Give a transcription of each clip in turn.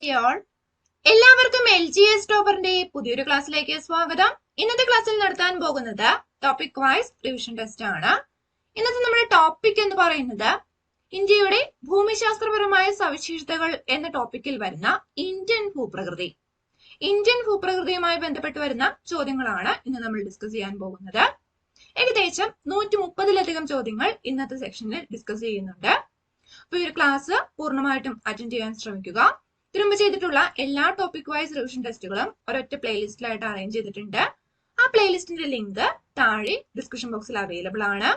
All. എല്ലാവർക്കും LGS ടോപ്പറിന്റെ പുതിയൊരു ക്ലാസ്സിലേക്ക് സ്വാഗതം. ഇന്നത്തെ ക്ലാസ്സിൽ നടത്താൻ പോകുന്നത് ടോപ്പിക് വൈസ് റിവിഷൻ ടെസ്റ്റ് ആണ്. ഇന്നത്തെ നമ്മുടെ ടോപ്പിക് എന്ന് പറയുന്നത് ഇന്ത്യയുടെ ഭൂമിശാസ്ത്രപരമായ സവിശേഷതകൾ എന്ന ടോപ്പിക്കിൽ വരുന്ന ഇന്ത്യൻ ഭൂപ്രകൃതി. ഇന്ത്യൻ ഭൂപ്രകൃതിയുമായി ബന്ധപ്പെട്ട് വരുന്ന ചോദ്യങ്ങളാണ് ഇന്ന് നമ്മൾ ഡിസ്കസ് ചെയ്യാൻ പോകുന്നത്. ഏകദേശം 130-ലധികം ചോദ്യങ്ങൾ ഇന്നത്തെ സെക്ഷനിൽ ഡിസ്കസ് ചെയ്യുന്നുണ്ട്. അപ്പൊ ഈ ഒരു ക്ലാസ് പൂർണ്ണമായിട്ടും അറ്റൻഡ് ചെയ്യാൻ ശ്രമിക്കുക. ഇതിനുമ്പ് ചെയ്തിട്ടുള്ള എല്ലാ ടോപ്പിക് വൈസ് റിവിഷൻ ടെസ്റ്റുകളും ഒരൊറ്റ പ്ലേലിസ്റ്റിലായിട്ട് അറേഞ്ച് ചെയ്തിട്ടുണ്ട്. ആ പ്ലേലിസ്റ്റിന്റെ ലിങ്ക് താഴെ ഡിസ്ക്രിപ്ഷൻ ബോക്സിൽ അവൈലബിൾ ആണ്.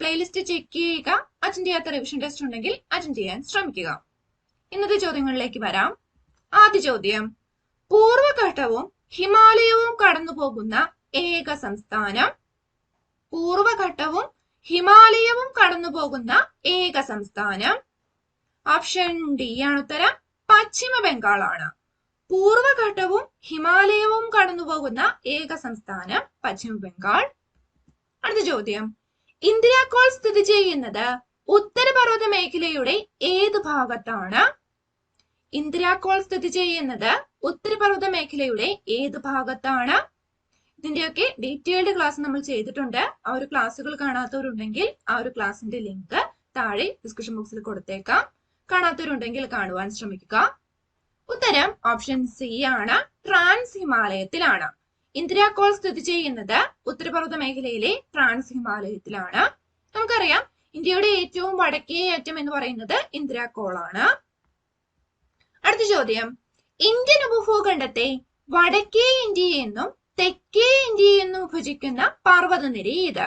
പ്ലേലിസ്റ്റ് ചെക്ക് ചെയ്യുക. അറ്റൻഡ് ചെയ്യാത്ത റിവിഷൻ ടെസ്റ്റ് ഉണ്ടെങ്കിൽ അറ്റൻഡ് ചെയ്യാൻ ശ്രമിക്കുക. ഇന്നത്തെ ചോദ്യങ്ങളിലേക്ക് വരാം. ആദ്യ ചോദ്യം: പൂർവഘട്ടവും ഹിമാലയവും കടന്നു പോകുന്ന ഏക സംസ്ഥാനം. പൂർവഘട്ടവും ഹിമാലയവും കടന്നു പോകുന്ന ഏക സംസ്ഥാനം. ഓപ്ഷൻ ഡി ആണ് ഉത്തരം. പശ്ചിമ ബംഗാളാണ്. പൂർവഘട്ടവും ഹിമാലയവും കടന്നു പോകുന്ന ഏക സംസ്ഥാനം പശ്ചിമ ബംഗാൾ. അടുത്ത ചോദ്യം: ഇന്ദിരാകോൾ സ്ഥിതി ചെയ്യുന്നത് ഉത്തരപർവ്വത മേഖലയുടെ ഏത് ഭാഗത്താണ്? ഇന്ദിരാകോൾ സ്ഥിതി ചെയ്യുന്നത് ഉത്തരപർവ്വത മേഖലയുടെ ഏത് ഭാഗത്താണ്? ഇതിന്റെയൊക്കെ ഡീറ്റെയിൽഡ് ക്ലാസ് നമ്മൾ ചെയ്തിട്ടുണ്ട്. ആ ഒരു ക്ലാസ്സുകൾ കാണാത്തവരുണ്ടെങ്കിൽ ആ ഒരു ക്ലാസിന്റെ ലിങ്ക് താഴെ ഡിസ്ക്രിപ്ഷൻ ബോക്സിൽ കൊടുത്തേക്കാം. കാണാത്തവരുണ്ടെങ്കിൽ കാണുവാൻ ശ്രമിക്കുക. ഉത്തരം ഓപ്ഷൻ സി ആണ്. ട്രാൻസ് ഹിമാലയത്തിലാണ്. ഇന്ദിരാകോൾ സ്ഥിതി ചെയ്യുന്നത് ഉത്തരപർവ്വത മേഖലയിലെ ട്രാൻസ് ഹിമാലയത്തിലാണ്. നമുക്കറിയാം ഇന്ത്യയുടെ ഏറ്റവും വടക്കേ അറ്റം എന്ന് പറയുന്നത് ഇന്ദിരാകോൾ ആണ്. അടുത്ത ചോദ്യം: ഇന്ത്യൻ ഉപഭൂഖണ്ഡത്തെ വടക്കേ ഇന്ത്യയെന്നും തെക്കേ ഇന്ത്യയെന്നും വിഭജിക്കുന്ന പർവ്വതനിര ഏത്?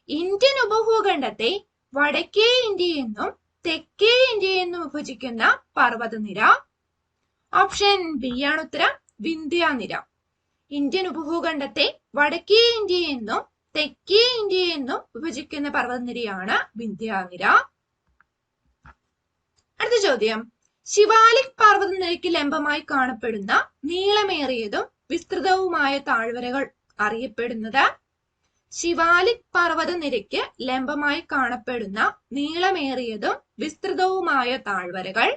ഇന്ത്യൻ ഉപഭൂഖണ്ഡത്തെ വടക്കേ ഇന്ത്യയെന്നും തെക്കേ ഇന്ത്യയെന്നും വിഭജിക്കുന്ന പർവ്വതനിര. ഓപ്ഷൻ ബി ആണ് ഉത്തരം. വിന്ധ്യാനിര. ഇന്ത്യൻ ഉപഭൂഖണ്ഡത്തെ വടക്കേ ഇന്ത്യയെന്നും തെക്കേ ഇന്ത്യയെന്നും വിഭജിക്കുന്ന പർവ്വതനിരയാണ് വിന്ധ്യാനിര. അടുത്ത ചോദ്യം: ശിവാലിക് പർവ്വതനിരയ്ക്ക് ലംബമായി കാണപ്പെടുന്ന നീളമേറിയതും വിസ്തൃതവുമായ താഴ്വരകൾ അറിയപ്പെടുന്നത്? ശിവാലിക് പർവ്വതനിരയ്ക്ക് ലംബമായി കാണപ്പെടുന്ന നീളമേറിയതും വിസ്തൃതവുമായ താഴ്വരകൾ.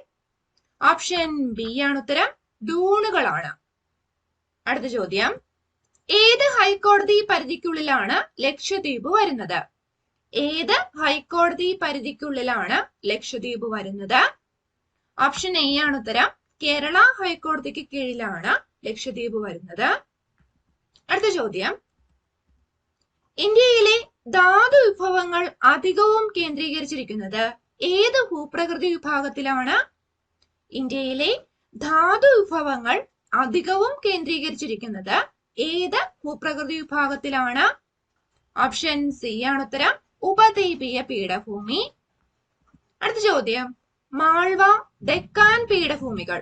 ഓപ്ഷൻ ബി ആണ് ഉത്തരം. ഡൂണുകളാണ്. അടുത്ത ചോദ്യം: ഏത് ഹൈക്കോടതി പരിധിക്കുള്ളിലാണ് ലക്ഷദ്വീപ് വരുന്നത്? ഏത് ഹൈക്കോടതി പരിധിക്കുള്ളിലാണ് ലക്ഷദ്വീപ് വരുന്നത്? ഓപ്ഷൻ എ ആണ് ഉത്തരം. കേരള ഹൈക്കോടതിക്ക് കീഴിലാണ് ലക്ഷദ്വീപ് വരുന്നത്. അടുത്ത ചോദ്യം: ഇന്ത്യയിലെ ധാതു വിഭവങ്ങൾ അധികവും കേന്ദ്രീകരിച്ചിരിക്കുന്നത് ഏത് ഭൂപ്രകൃതി വിഭാഗത്തിലാണ്? ഇന്ത്യയിലെ ധാതു വിഭവങ്ങൾ അധികവും കേന്ദ്രീകരിച്ചിരിക്കുന്നത് ഏത് ഭൂപ്രകൃതി വിഭാഗത്തിലാണ്? ഓപ്ഷൻ സി ആണ് ഉത്തരം. ഉപദ്വീപീയ പീഠഭൂമി. അടുത്ത ചോദ്യം: മാൾവ, ഡെക്കാൻ പീഠഭൂമികൾ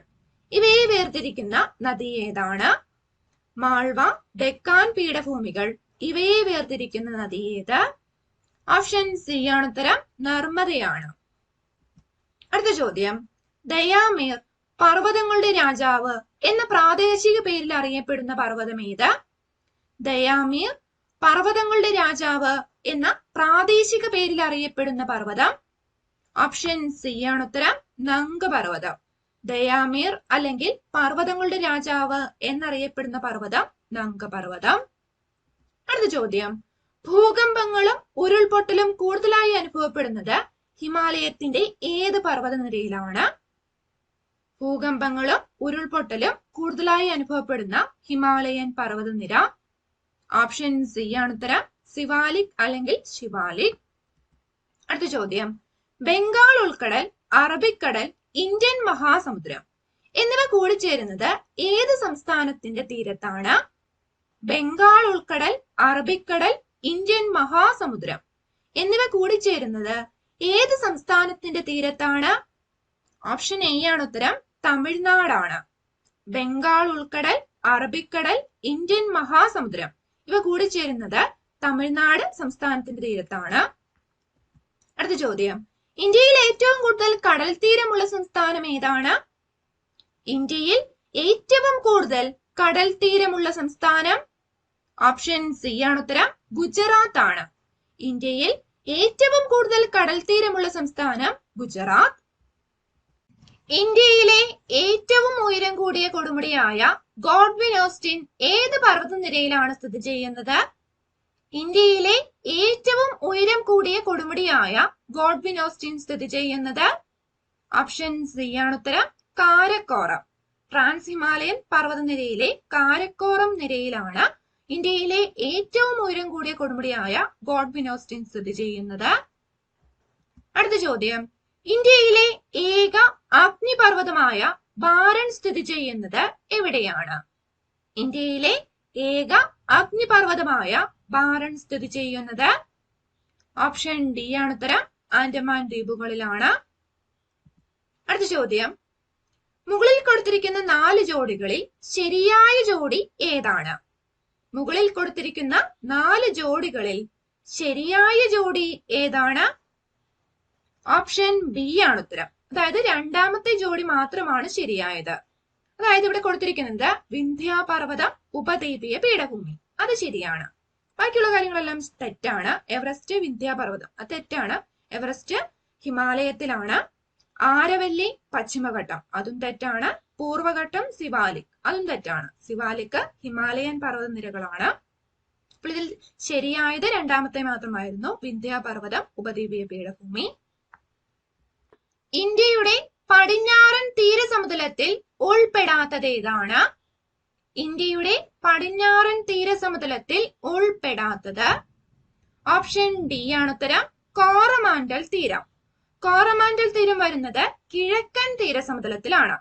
ഇവയെ വേർതിരിക്കുന്ന നദി ഏതാണ്? മാൾവ, ഡെക്കാൻ പീഠഭൂമികൾ ഇവയെ വേർതിരിക്കുന്ന നദി ഏത്? ഓപ്ഷൻ സി ആണ് ഉത്തരം. നർമ്മദയാണ്. അടുത്ത ചോദ്യം: ദയാമീർ പർവ്വതങ്ങളുടെ രാജാവ് എന്ന പ്രാദേശിക പേരിൽ അറിയപ്പെടുന്ന പർവ്വതം ഏത്? ദയാമീർ പർവ്വതങ്ങളുടെ രാജാവ് എന്ന പ്രാദേശിക പേരിൽ അറിയപ്പെടുന്ന പർവ്വതം. ഓപ്ഷൻ സി ആണ് ഉത്തരം. നങ്ക പർവ്വതം. ദയാമീർ അല്ലെങ്കിൽ പർവ്വതങ്ങളുടെ രാജാവ് എന്നറിയപ്പെടുന്ന പർവ്വതം നങ്ക പർവ്വതം. അടുത്ത ചോദ്യം: ഭൂകമ്പങ്ങളും ഉരുൾപൊട്ടലും കൂടുതലായി അനുഭവപ്പെടുന്നത് ഹിമാലയത്തിന്റെ ഏത് പർവ്വതനിരയിലാണ്? ഭൂകമ്പങ്ങളും ഉരുൾപൊട്ടലും കൂടുതലായി അനുഭവപ്പെടുന്ന ഹിമാലയൻ പർവ്വതനിര. ഓപ്ഷൻ സി ആണ് ഉത്തരം. സിവാലിക് അല്ലെങ്കിൽ ശിവാലിക്. അടുത്ത ചോദ്യം: ബംഗാൾ ഉൾക്കടൽ, അറബിക്കടൽ, ഇന്ത്യൻ മഹാസമുദ്രം എന്നിവ കൂടിച്ചേരുന്നത് ഏത് സംസ്ഥാനത്തിന്റെ തീരത്താണ്? ബംഗാൾ ഉൾക്കടൽ, അറബിക്കടൽ, ഇന്ത്യൻ മഹാസമുദ്രം എന്നിവ കൂടിച്ചേരുന്നത് ഏത് സംസ്ഥാനത്തിന്റെ തീരത്താണ്? ഓപ്ഷൻ എ ആണ് ഉത്തരം. തമിഴ്നാടാണ്. ബംഗാൾ ഉൾക്കടൽ, അറബിക്കടൽ, ഇന്ത്യൻ മഹാസമുദ്രം ഇവ കൂടിച്ചേരുന്നത് തമിഴ്നാട് സംസ്ഥാനത്തിന്റെ തീരത്താണ്. അടുത്ത ചോദ്യം: ഇന്ത്യയിൽ ഏറ്റവും കൂടുതൽ കടൽ തീരമുള്ള സംസ്ഥാനം ഏതാണ്? ഇന്ത്യയിൽ ഏറ്റവും കൂടുതൽ കടൽ തീരമുള്ള സംസ്ഥാനം. ഓപ്ഷൻ സി ആണ് ഉത്തരം. ഗുജറാത്ത് ആണ്. ഇന്ത്യയിൽ ഏറ്റവും കൂടുതൽ കടൽ തീരമുള്ള സംസ്ഥാനം ഗുജറാത്ത്. ഇന്ത്യയിലെ ഏറ്റവും ഉയരം കൂടിയ കൊടുമുടിയായ ഗോഡ്വിൻ ഓസ്റ്റിൻ ഏത് പർവ്വതനിരയിലാണ് സ്ഥിതി ചെയ്യുന്നത്? ഇന്ത്യയിലെ ഏറ്റവും ഉയരം കൂടിയ കൊടുമുടിയായ ഗോഡ്വിൻ ഓസ്റ്റിൻ സ്ഥിതി ചെയ്യുന്നത് ഓപ്ഷൻ സി ആണ് ഉത്തരം, കാരക്കോറം. ട്രാൻസ് ഹിമാലയൻ പർവ്വതനിരയിലെ കാരക്കോറം നിരയിലാണ് ഇന്ത്യയിലെ ഏറ്റവും ഉയരം കൂടിയ കൊടുമുടിയായ ഗോഡ്വിൻ ഓസ്റ്റിൻ സ്ഥിതി ചെയ്യുന്നത്. അടുത്ത ചോദ്യം, ഇന്ത്യയിലെ ഏക അഗ്നിപർവ്വതമായ ബാരൺ സ്ഥിതി ചെയ്യുന്നത് എവിടെയാണ്? ഇന്ത്യയിലെ ഏക അഗ്നിപർവ്വതമായ ബാരൺ സ്ഥിതി ചെയ്യുന്നത് ഓപ്ഷൻ ഡി ആണ് ഉത്തരം, ആൻഡമാൻ ദ്വീപുകളിലാണ്. അടുത്ത ചോദ്യം, മുകളിൽ കൊടുത്തിരിക്കുന്ന 4 ജോഡികളിൽ ശരിയായ ജോഡി ഏതാണ്? മുകളിൽ കൊടുത്തിരിക്കുന്ന 4 ജോഡികളിൽ ശരിയായ ജോഡി ഏതാണ്? ഓപ്ഷൻ ബി ആണ് ഉത്തരം, അതായത് രണ്ടാമത്തെ ജോഡി മാത്രമാണ് ശരിയായത്. അതായത് ഇവിടെ കൊടുത്തിരിക്കുന്നത് വിന്ധ്യാപർവ്വതം ഉപദ്വീപീയ പീഠഭൂമി, അത് ശരിയാണ്. ബാക്കിയുള്ള കാര്യങ്ങളെല്ലാം തെറ്റാണ്. എവറസ്റ്റ് വിന്ധ്യാപർവ്വതം അത് തെറ്റാണ്. എവറസ്റ്റ് ഹിമാലയത്തിലാണ്. ആരവല്ലി പശ്ചിമഘട്ടം അതും തെറ്റാണ്. പൂർവഘട്ടം സിവാലിക് അതും തെറ്റാണ്. സിവാലിക് ഹിമാലയൻ പർവ്വതനിരകളാണ്. അപ്പോൾ ഇതിൽ ശരിയായത് രണ്ടാമത്തെ മാത്രമായിരുന്നു, വിന്ധ്യാപർവ്വതം ഉപദ്വീപീയ പീഠഭൂമി. ഇന്ത്യയുടെ പടിഞ്ഞാറൻ തീരസമുദ്രത്തിൽ ഉൾപ്പെടാത്തത് ഏതാണ്? ഇന്ത്യയുടെ പടിഞ്ഞാറൻ തീരസമുദ്രത്തിൽ ഉൾപ്പെടാത്തത് ഓപ്ഷൻ ഡി ആണ് ഉത്തരം, കോറമാൻഡൽ തീരം. കോറമാൻഡൽ തീരം വരുന്നത് കിഴക്കൻ തീരസമുദ്രത്തിലാണ്.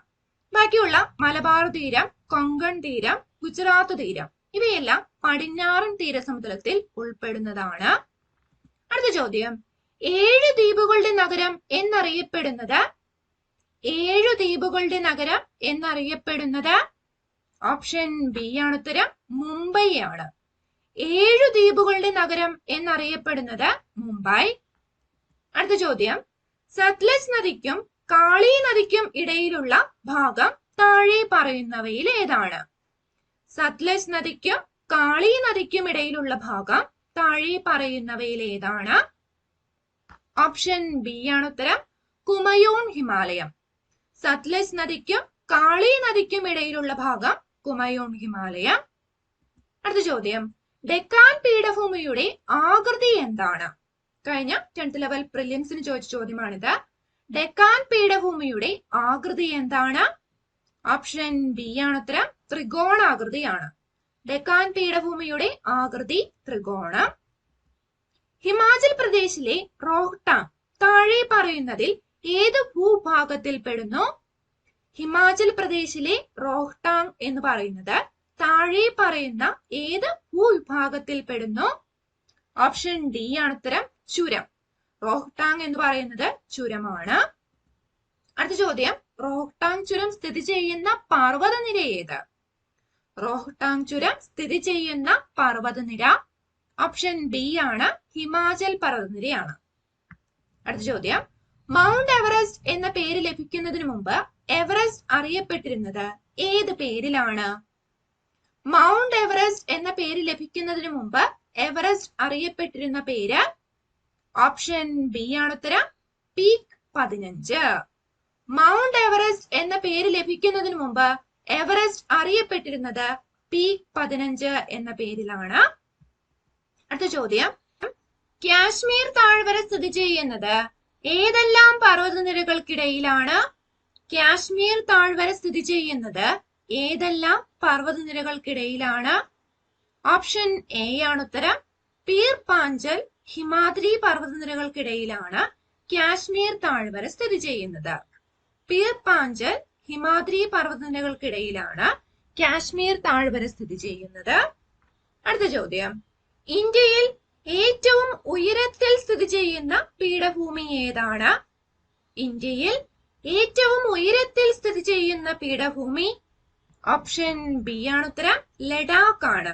ബാക്കിയുള്ള മലബാർ തീരം, കൊങ്കൺ തീരം, ഗുജറാത്ത് തീരം ഇവയെല്ലാം പടിഞ്ഞാറൻ തീരസമുദ്രത്തിൽ ഉൾപ്പെടുന്നതാണ്. അടുത്ത ചോദ്യം, 7 ദ്വീപുകളുടെ നഗരം എന്നറിയപ്പെടുന്നത്? 7 ദ്വീപുകളുടെ നഗരം എന്നറിയപ്പെടുന്നത് ഓപ്ഷൻ ബി ആണ് ഉത്തരം, മുംബൈ ആണ്. 7 ദ്വീപുകളുടെ നഗരം എന്നറിയപ്പെടുന്നത് മുംബൈ. അടുത്ത ചോദ്യം, സത്ലജ് നദിക്കും കാളി നദിക്കും ഇടയിലുള്ള ഭാഗം താഴെ പറയുന്നവയിൽ ഏതാണ്? സത്ലജ് നദിക്കും കാളി നദിക്കും ഇടയിലുള്ള ഭാഗം താഴെ പറയുന്നവയിൽ ഏതാണ്? ഓപ്ഷൻ ബി ആണ് ഉത്തരം, കുമയൂൺ ഹിമാലയം. സത്ലജ് നദിക്കും കാളി നദിക്കും ഇടയിലുള്ള ഭാഗം കുമയൂൺ ഹിമാലയം. അടുത്ത ചോദ്യം, ഡെക്കാൻ പീഠഭൂമിയുടെ ആകൃതി എന്താണ്? കഴിഞ്ഞ 10th ലെവൽ പ്രിലിംസിന് ചോദിച്ച ചോദ്യമാണിത്. ഡെക്കാൻ പീഠഭൂമിയുടെ ആകൃതി എന്താണ്? ഓപ്ഷൻ ബി ആണ് ഉത്തരം, ത്രികോണാകൃതിയാണ്. ഡെക്കാൻ പീഠഭൂമിയുടെ ആകൃതി ത്രികോണം. ഹിമാചൽ പ്രദേശിലെ റോഹ്ടാങ് താഴെ പറയുന്നതിൽ ഏത് ഭൂഭാഗത്തിൽ പെടുന്നു? ഹിമാചൽ പ്രദേശിലെ റോഹ്ടാങ് എന്ന് പറയുന്നത് താഴെ പറയുന്ന ഏത് ഭൂവിഭാഗത്തിൽ പെടുന്നു? ഓപ്ഷൻ ഡി ആണ് ഉത്തരം, ചുരം. റോഹ്ടാങ് എന്ന് പറയുന്നത് ചുരമാണ്. അടുത്ത ചോദ്യം, റോഹ്ടാങ് ചുരം സ്ഥിതി ചെയ്യുന്ന പർവ്വതനിര ഏത്? റോഹ്ടാങ് ചുരം സ്ഥിതി ചെയ്യുന്ന പർവ്വതനിര ഓപ്ഷൻ ബി ആണ്, ഹിമാചൽ പർവ്വതനിരയാണ്. അടുത്ത ചോദ്യം, മൗണ്ട് എവറസ്റ്റ് എന്ന പേര് ലഭിക്കുന്നതിന് മുമ്പ് എവറസ്റ്റ് അറിയപ്പെട്ടിരുന്നത് ഏത് പേരിലാണ്? മൗണ്ട് എവറസ്റ്റ് എന്ന പേര് ലഭിക്കുന്നതിന് മുമ്പ് എവറസ്റ്റ് അറിയപ്പെട്ടിരുന്ന പേര് ഓപ്ഷൻ ബി ആണ് ഉത്തരം, പീക്ക് 15. മൗണ്ട് എവറസ്റ്റ് എന്ന പേര് ലഭിക്കുന്നതിന് മുമ്പ് എവറസ്റ്റ് അറിയപ്പെട്ടിരുന്നത് പീക്ക് 15 എന്ന പേരിലാണ്. അടുത്ത ചോദ്യം, കാശ്മീർ താഴ്വര സ്ഥിതി ചെയ്യുന്നത് ഏതെല്ലാം പർവ്വതനിരകൾക്കിടയിലാണ്? കാശ്മീർ താഴ്വര സ്ഥിതി ചെയ്യുന്നത് ഏതെല്ലാം പർവ്വതനിരകൾക്കിടയിലാണ്? ഓപ്ഷൻ എ ആണ് ഉത്തരം, പീർ പാഞ്ചൽ ഹിമാദ്രി പർവ്വതനിരകൾക്കിടയിലാണ് കാശ്മീർ താഴ്വര സ്ഥിതി ചെയ്യുന്നത്. പീർ പാഞ്ചൽ ഹിമാദ്രി പർവ്വതനിരകൾക്കിടയിലാണ് കാശ്മീർ താഴ്വര സ്ഥിതി ചെയ്യുന്നത്. അടുത്ത ചോദ്യം, ഇന്ത്യയിൽ ഏറ്റവും ഉയരത്തിൽ സ്ഥിതി ചെയ്യുന്ന പീഠഭൂമി ഏതാണ്? ഇന്ത്യയിൽ ഏറ്റവും ഉയരത്തിൽ സ്ഥിതി ചെയ്യുന്ന പീഠഭൂമി ഓപ്ഷൻ ബി ആണ് ഉത്തരം, ലഡാക്ക് ആണ്.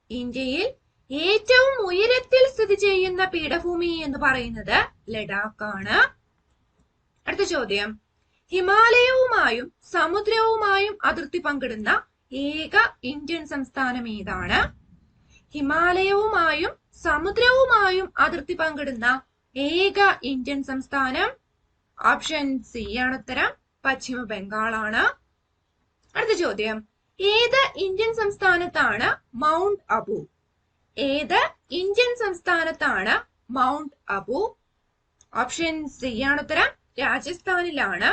ഇന്ത്യയിൽ ഏറ്റവും ഉയരത്തിൽ സ്ഥിതി ചെയ്യുന്ന പീഠഭൂമി എന്ന് പറയുന്നത് ലഡാക്ക് ആണ്. അടുത്ത ചോദ്യം, ഹിമാലയവുമായും സമുദ്രവുമായും അതിർത്തി പങ്കിടുന്ന ഏക ഇന്ത്യൻ സംസ്ഥാനം ഏതാണ്? ഹിമാലയവുമായും സമുദ്രവുമായും അതിർത്തി പങ്കിടുന്ന ഏക ഇന്ത്യൻ സംസ്ഥാനം ഓപ്ഷൻ സി ആണ് ഉത്തരം, പശ്ചിമ ബംഗാളാണ്. അടുത്ത ചോദ്യം, ഏത് ഇന്ത്യൻ സംസ്ഥാനത്താണ് മൗണ്ട് അബു? ഏത് ഇന്ത്യൻ സംസ്ഥാനത്താണ് മൗണ്ട് അബു? ഓപ്ഷൻ സി ആണ് ഉത്തരം, രാജസ്ഥാനിലാണ്.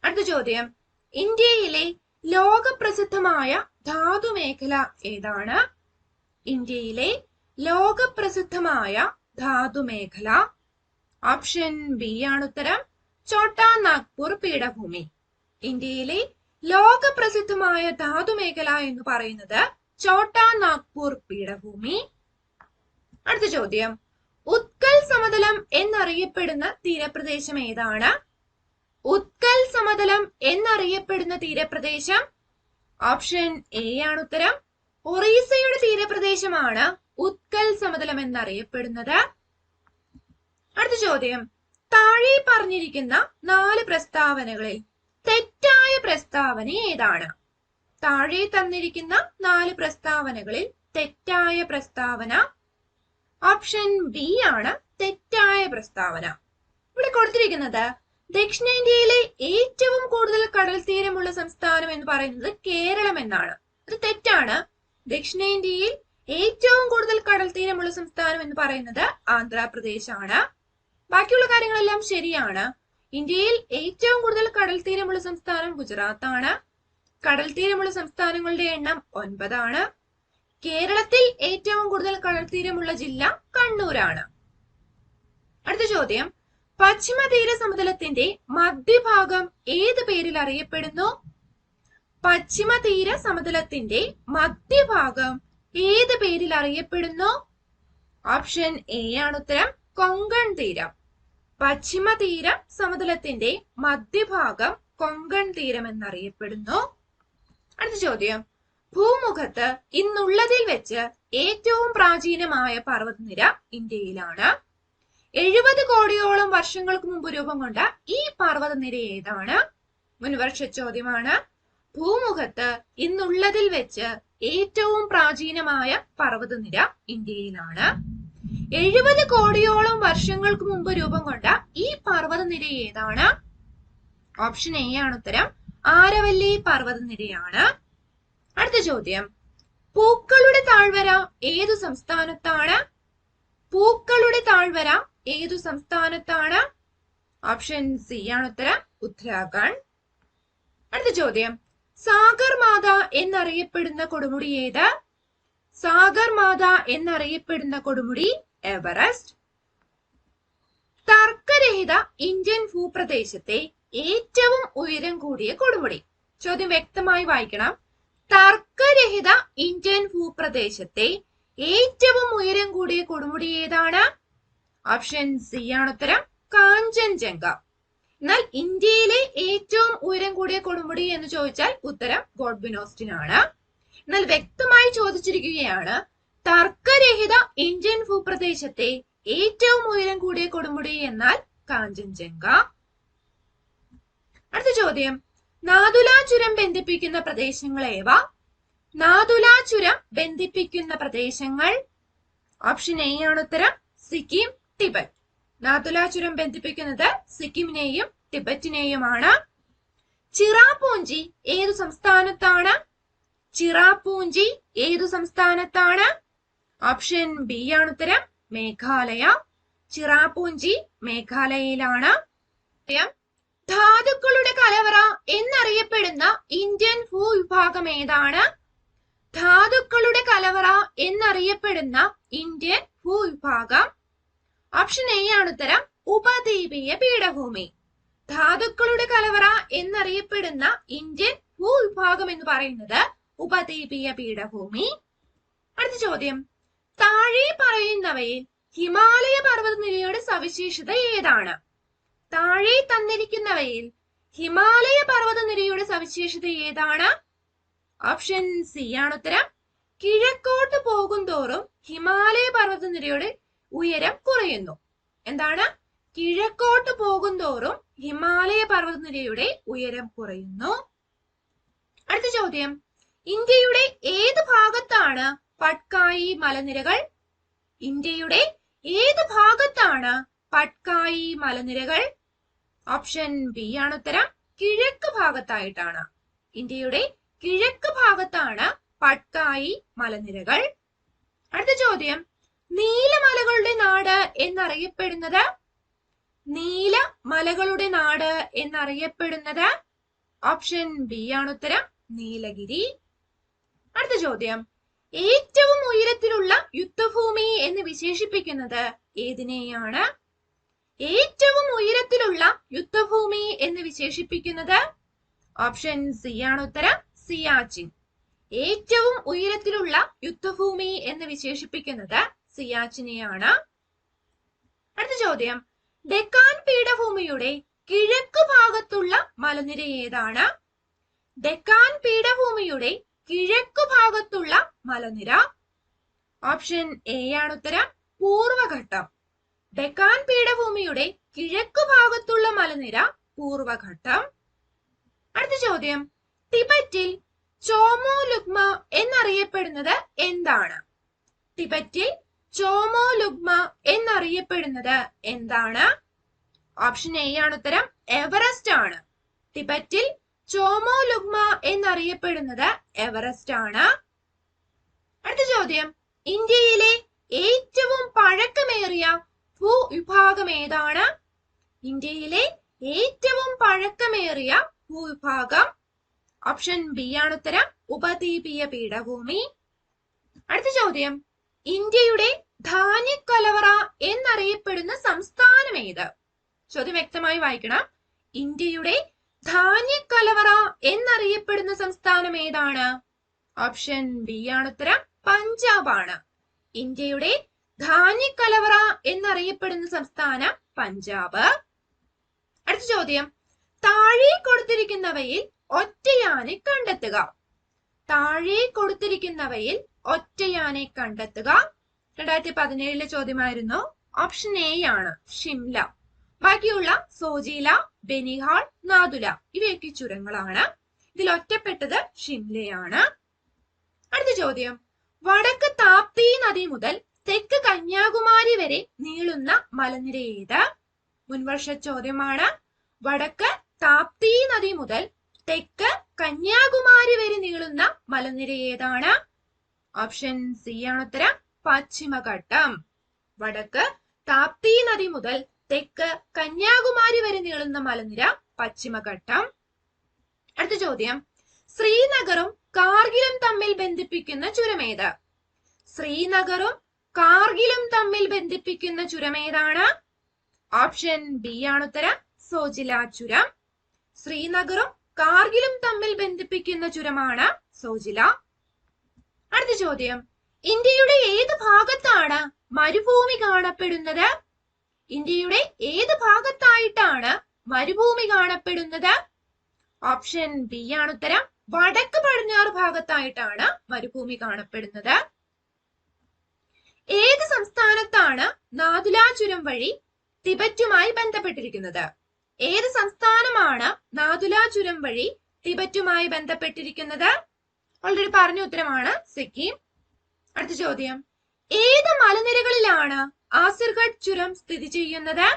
അടുത്ത ചോദ്യം, ഇന്ത്യയിലെ ലോകപ്രസിദ്ധമായ ധാതുമേഖല ഏതാണ്? ഇന്ത്യയിലെ ലോകപ്രസിദ്ധമായ ധാതുമേഖല ഓപ്ഷൻ ബി ആണ് ഉത്തരം, ഛോട്ടാ നാഗ്പൂർ പീഠഭൂമി. ഇന്ത്യയിലെ ലോകപ്രസിദ്ധമായ ധാതുമേഖല എന്ന് പറയുന്നത് ഛോട്ടാ നാഗ്പൂർ പീഠഭൂമി. അടുത്ത ചോദ്യം, ഉത്കൽ സമതലം എന്നറിയപ്പെടുന്ന തീരപ്രദേശം ഏതാണ്? ഉത്കൽ സമതലം എന്നറിയപ്പെടുന്ന തീരപ്രദേശം ഓപ്ഷൻ എ ആണ് ഉത്തരം, ഒറീസയുടെ തീരപ്രദേശമാണ് ഉത്കൽ സമതലം എന്നറിയപ്പെടുന്നത്. അടുത്ത ചോദ്യം, താഴെ പറഞ്ഞിരിക്കുന്ന 4 പ്രസ്താവനകളിൽ തെറ്റായ പ്രസ്താവന ഏതാണ്? താഴെ തന്നിരിക്കുന്ന 4 പ്രസ്താവനകളിൽ തെറ്റായ പ്രസ്താവന ഓപ്ഷൻ ബി ആണ് തെറ്റായ പ്രസ്താവന. ഇവിടെ കൊടുത്തിരിക്കുന്നത് ദക്ഷിണേന്ത്യയിലെ ഏറ്റവും കൂടുതൽ കടൽ തീരമുള്ള സംസ്ഥാനം എന്ന് പറയുന്നത് കേരളം എന്നാണ്. അത് തെറ്റാണ്. ദക്ഷിണേന്ത്യയിൽ ഏറ്റവും കൂടുതൽ കടൽ തീരമുള്ള സംസ്ഥാനം എന്ന് പറയുന്നത് ആന്ധ്രാപ്രദേശ് ആണ്. ബാക്കിയുള്ള കാര്യങ്ങളെല്ലാം ശരിയാണ്. ഇന്ത്യയിൽ ഏറ്റവും കൂടുതൽ കടൽ തീരമുള്ള സംസ്ഥാനം ഗുജറാത്ത് ആണ്. കടൽ തീരമുള്ള സംസ്ഥാനങ്ങളുടെ എണ്ണം 9 ആണ്. കേരളത്തിൽ ഏറ്റവും കൂടുതൽ കടൽ തീരമുള്ള ജില്ല കണ്ണൂരാണ്. അടുത്ത ചോദ്യം, പശ്ചിമ തീര സമതലത്തിന്റെ മധ്യഭാഗം ഏത് പേരിൽ അറിയപ്പെടുന്നു? പശ്ചിമ തീര സമതലത്തിന്റെ മധ്യഭാഗം ഏത് പേരിൽ അറിയപ്പെടുന്നു? ഓപ്ഷൻ എ ആണ് ഉത്തരം, കൊങ്കൺ തീരം. പശ്ചിമ തീര സമതലത്തിന്റെ മധ്യഭാഗം കൊങ്കൺ തീരം എന്നറിയപ്പെടുന്നു. അടുത്ത ചോദ്യം, ഭൂമുഖത്ത് ഇന്നുള്ളതിൽ വെച്ച് ഏറ്റവും പ്രാചീനമായ പർവ്വതനിര ഇന്ത്യയിലാണ്. 70 കോടിയോളം വർഷങ്ങൾക്ക് മുമ്പ് രൂപം കൊണ്ട ഈ പർവ്വതനിര ഏതാണ്? മുൻവർഷ ചോദ്യമാണ്. ഭൂമുഖത്ത് ഇന്നുള്ളതിൽ വെച്ച് ഏറ്റവും പ്രാചീനമായ പർവ്വതനിര ഇന്ത്യയിലാണ്. 70 കോടിയോളം വർഷങ്ങൾക്ക് മുമ്പ് രൂപം കൊണ്ട ഈ പർവ്വതനിര ഏതാണ്? ഓപ്ഷൻ എ ആണ് ഉത്തരം, ആരവല്ലി പർവ്വതനിരയാണ്. അടുത്ത ചോദ്യം, പൂക്കളുടെ താഴ്വര ഏതു സംസ്ഥാനത്താണ്? പൂക്കളുടെ താഴ്വര ഏതു സംസ്ഥാനത്താണ്? ഓപ്ഷൻ സി ആണ് ഉത്തരം, ഉത്തരാഖണ്ഡ്. അടുത്ത ചോദ്യം, സാഗർമാത എന്നറിയപ്പെടുന്ന കൊടുമുടി ഏത്? സാഗർമാത എന്നറിയപ്പെടുന്ന കൊടുമുടി എവറസ്റ്റ്. തർക്കരഹിത ഇന്ത്യൻ ഭൂപ്രദേശത്തെ ഏറ്റവും ഉയരം കൂടിയ കൊടുമുടി. ചോദ്യം വ്യക്തമായി വായിക്കണം. തർക്കരഹിത ഇന്ത്യൻ ഭൂപ്രദേശത്തെ ഏറ്റവും ഉയരം കൂടിയ കൊടുമുടി ഏതാണ്? ഓപ്ഷൻ സി ആണ് ഉത്തരം, കാഞ്ചൻജംഗ. എന്നാൽ ഇന്ത്യയിലെ ഏറ്റവും ഉയരം കൂടിയ കൊടുമുടി എന്ന് ചോദിച്ചാൽ ഉത്തരം ഗോഡ്ബിൻ ഓസ്റ്റിൻ ആണ്. എന്നാൽ വ്യക്തമായി ചോദിച്ചിരിക്കുകയാണ്, തർക്കരഹിത ഇന്ത്യൻ ഭൂപ്രദേശത്തെ ഏറ്റവും ഉയരം കൂടിയ കൊടുമുടി എന്നാൽ കാഞ്ചൻജംഗ. അടുത്ത ചോദ്യം, നാഥുല ചുരം ബന്ധിപ്പിക്കുന്ന പ്രദേശങ്ങൾ ഏവ? നാഥുല ചുരം ബന്ധിപ്പിക്കുന്ന പ്രദേശങ്ങൾ ഓപ്ഷൻ എ ആണ് ഉത്തരം, സിക്കിം, ടിബറ്റ്. നാഥുല ചുരം ബന്ധിപ്പിക്കുന്നത് സിക്കിമിനെയും ടിബറ്റിനെയുമാണ്. ചിറാപൂഞ്ചി ഏതു സംസ്ഥാനത്താണ്? ചിറാപൂഞ്ചി ഏതു സംസ്ഥാനത്താണ്? ഓപ്ഷൻ ബി ആണ് ഉത്തരം, മേഘാലയ. ചിറാപൂഞ്ചി മേഘാലയയിലാണ്. ധാതുക്കളുടെ കലവറ എന്നറിയപ്പെടുന്ന ഇന്ത്യൻ ഭൂവിഭാഗം ഏതാണ്? ധാതുക്കളുടെ കലവറ എന്നറിയപ്പെടുന്ന ഇന്ത്യൻ ഭൂവിഭാഗം ഓപ്ഷൻ എ ആണ് ഉത്തരം, ഉപദ്വീപീയ പീഠഭൂമി. ധാതുക്കളുടെ കലവറ എന്നറിയപ്പെടുന്ന ഇന്ത്യൻ ഭൂവിഭാഗം എന്ന് പറയുന്നത് ഉപദ്വീപീയ പീഠഭൂമി. അടുത്ത ചോദ്യം, താഴെ പറയുന്നവയിൽ ഹിമാലയ പർവ്വതനിരയുടെ സവിശേഷത ഏതാണ്? താഴെ തന്നിരിക്കുന്നവയിൽ ഹിമാലയ പർവ്വതനിരയുടെ സവിശേഷത ഏതാണ്? ഓപ്ഷൻ സി ആണ് ഉത്തരം, കിഴക്കോട്ട് പോകും തോറും ഹിമാലയ പർവ്വതനിരയുടെ ഉയരം കുറയുന്നു. എന്താണ്? കിഴക്കോട്ട് പോകും തോറും ഹിമാലയ പർവ്വതനിരയുടെ ഉയരം കുറയുന്നു. അടുത്ത ചോദ്യം, ഇന്ത്യയുടെ ഏത് ഭാഗത്താണ് പട്കായി മലനിരകൾ? ഇന്ത്യയുടെ ഏത് ഭാഗത്താണ് പട്കായി മലനിരകൾ? ഓപ്ഷൻ ബി ആണ് ഉത്തരം. കിഴക്ക് ഭാഗത്തായിട്ടാണ്. ഇന്ത്യയുടെ കിഴക്ക് ഭാഗത്താണ് പട്കായി മലനിരകൾ. അടുത്ത ചോദ്യം, നീലമലകളുടെ നാട് എന്നറിയപ്പെടുന്നത്? നീലമലകളുടെ നാട് എന്നറിയപ്പെടുന്നത്? ഓപ്ഷൻ ബി ആണ് ഉത്തരം. നീലഗിരി. അടുത്ത ചോദ്യം, ഏറ്റവും ഉയരത്തിലുള്ള യുദ്ധഭൂമി എന്ന് വിശേഷിപ്പിക്കുന്നത് ഏതിനെയാണ്? ഏറ്റവും ഉയരത്തിലുള്ള യുദ്ധഭൂമി എന്ന് വിശേഷിപ്പിക്കുന്നത്? ഓപ്ഷൻ സി ആണ് ഉത്തരം. സിയാച്ചിൻ. ഏറ്റവും ഉയരത്തിലുള്ള യുദ്ധഭൂമി എന്ന് വിശേഷിപ്പിക്കുന്നത് സിയാച്ചിനെയാണ്. അടുത്ത ചോദ്യം, ഡെക്കാൻ പീഠഭൂമിയുടെ കിഴക്ക് ഭാഗത്തുള്ള മലനിര ഏതാണ്? ഡെക്കാൻ പീഠഭൂമിയുടെ കിഴക്ക് ഭാഗത്തുള്ള മലനിര? ഓപ്ഷൻ എ ആണ് ഉത്തരം. പൂർവഘട്ടം. ഡെക്കാൻ പീഠഭൂമിയുടെ കിഴക്ക് ഭാഗത്തുള്ള മലനിര പൂർവഘട്ടം. അടുത്ത ചോദ്യം, ടിബറ്റിൽ ചോമോ ലുഗ്മ എന്നറിയപ്പെടുന്നത് എന്താണ്? ടിബറ്റിൽ ചോമോ ലുഗ്മ എന്നറിയപ്പെടുന്നത് എന്താണ്? ഓപ്ഷൻ എ ആണ് ഉത്തരം. എവറസ്റ്റ് ആണ്. ടിബറ്റിൽ ചോമോ ലുഗ്മ എന്നറിയപ്പെടുന്നത് എവറസ്റ്റ് ആണ്. അടുത്ത ചോദ്യം, ഇന്ത്യയിലെ ഏറ്റവും പഴക്കമേറിയ ഭൂവിഭാഗം ഏതാണ്? ഇന്ത്യയിലെ ഏറ്റവും പഴക്കമേറിയ ഭൂവിഭാഗം? ഓപ്ഷൻ ബി ആണ് ഉത്തരം. ഉപദ്വീപീയ പീഠഭൂമി. അടുത്ത ചോദ്യം, ഇന്ത്യയുടെ ധാന്യക്കലവറ എന്നറിയപ്പെടുന്ന സംസ്ഥാനം ഏത്? ചോദ്യം വ്യക്തമായി വായിക്കണം. ഇന്ത്യയുടെ ധാന്യക്കലവറ എന്നറിയപ്പെടുന്ന സംസ്ഥാനം ഏതാണ്? ഓപ്ഷൻ ബി ആണ് ഉത്തരം. പഞ്ചാബ് ആണ്. ഇന്ത്യയുടെ ധാന്യക്കലവറ എന്നറിയപ്പെടുന്ന സംസ്ഥാനം പഞ്ചാബ്. അടുത്ത ചോദ്യം, താഴെ കൊടുത്തിരിക്കുന്നവയിൽ ഒറ്റയാനെ കണ്ടെത്തുക. താഴെ കൊടുത്തിരിക്കുന്നവയിൽ ഒറ്റയാനെ കണ്ടെത്തുക. 2017 ചോദ്യമായിരുന്നു. ഓപ്ഷൻ എ ആണ് ഷിംല. ബാക്കിയുള്ള സോജില, ബെനിഹാൾ, നാദുല ഇവയൊക്കെ ചുരങ്ങളാണ്. ഇതിൽ ഒറ്റപ്പെട്ടത് ഷിംലയാണ്. അടുത്ത ചോദ്യം, വടക്ക് താപ്തി നദി മുതൽ തെക്ക് കന്യാകുമാരി വരെ നീളുന്ന മലനിര ഏത്? മുൻവർഷ ചോദ്യമാണ്. വടക്ക് താപ്തി നദി മുതൽ തെക്ക് കന്യാകുമാരി വരെ നീളുന്ന മലനിര ഏതാണ്? ഓപ്ഷൻ സി ആണ് ഉത്തരം. പശ്ചിമഘട്ടം. വടക്ക് താപ്തി നദി മുതൽ തെക്ക് കന്യാകുമാരി വരെ നീളുന്ന മലനിര പശ്ചിമഘട്ടം. അടുത്ത ചോദ്യം, ശ്രീനഗറും കാർഗിലും തമ്മിൽ ബന്ധിപ്പിക്കുന്ന ചുരമേത്? ശ്രീനഗറും കാർഗിലും തമ്മിൽ ബന്ധിപ്പിക്കുന്ന ചുരമേതാണ്? ഓപ്ഷൻ ബി ആണ് ഉത്തരം. സോജില ചുരം. ശ്രീനഗറും കാർഗിലും തമ്മിൽ ബന്ധിപ്പിക്കുന്ന ചുരമാണ് സോജില. അടുത്ത ചോദ്യം, ഇന്ത്യയുടെ ഏത് ഭാഗത്താണ് മരുഭൂമി കാണപ്പെടുന്നത്? ഇന്ത്യയുടെ ഏത് ഭാഗത്തായിട്ടാണ് മരുഭൂമി കാണപ്പെടുന്നത്? ഓപ്ഷൻ ബി ആണ് ഉത്തരം. വടക്ക് പടിഞ്ഞാറ് ഭാഗത്തായിട്ടാണ് മരുഭൂമി കാണപ്പെടുന്നത്. ഏത് സംസ്ഥാനത്താണ് നാഥുല ചുരം വഴി ടിബറ്റുമായി ബന്ധപ്പെട്ടിരിക്കുന്നത്? ഏത് സംസ്ഥാനമാണ് നാഥുല ചുരം വഴി ടിബറ്റുമായി ബന്ധപ്പെട്ടിരിക്കുന്നത്? ഓൾറെഡി പറഞ്ഞ ഉത്തരമാണ് സിക്കിം. അടുത്ത ചോദ്യം, ഏത് മലനിരകളിലാണ് ആസിർഗഡ് ചുരം സ്ഥിതി ചെയ്യുന്നത്?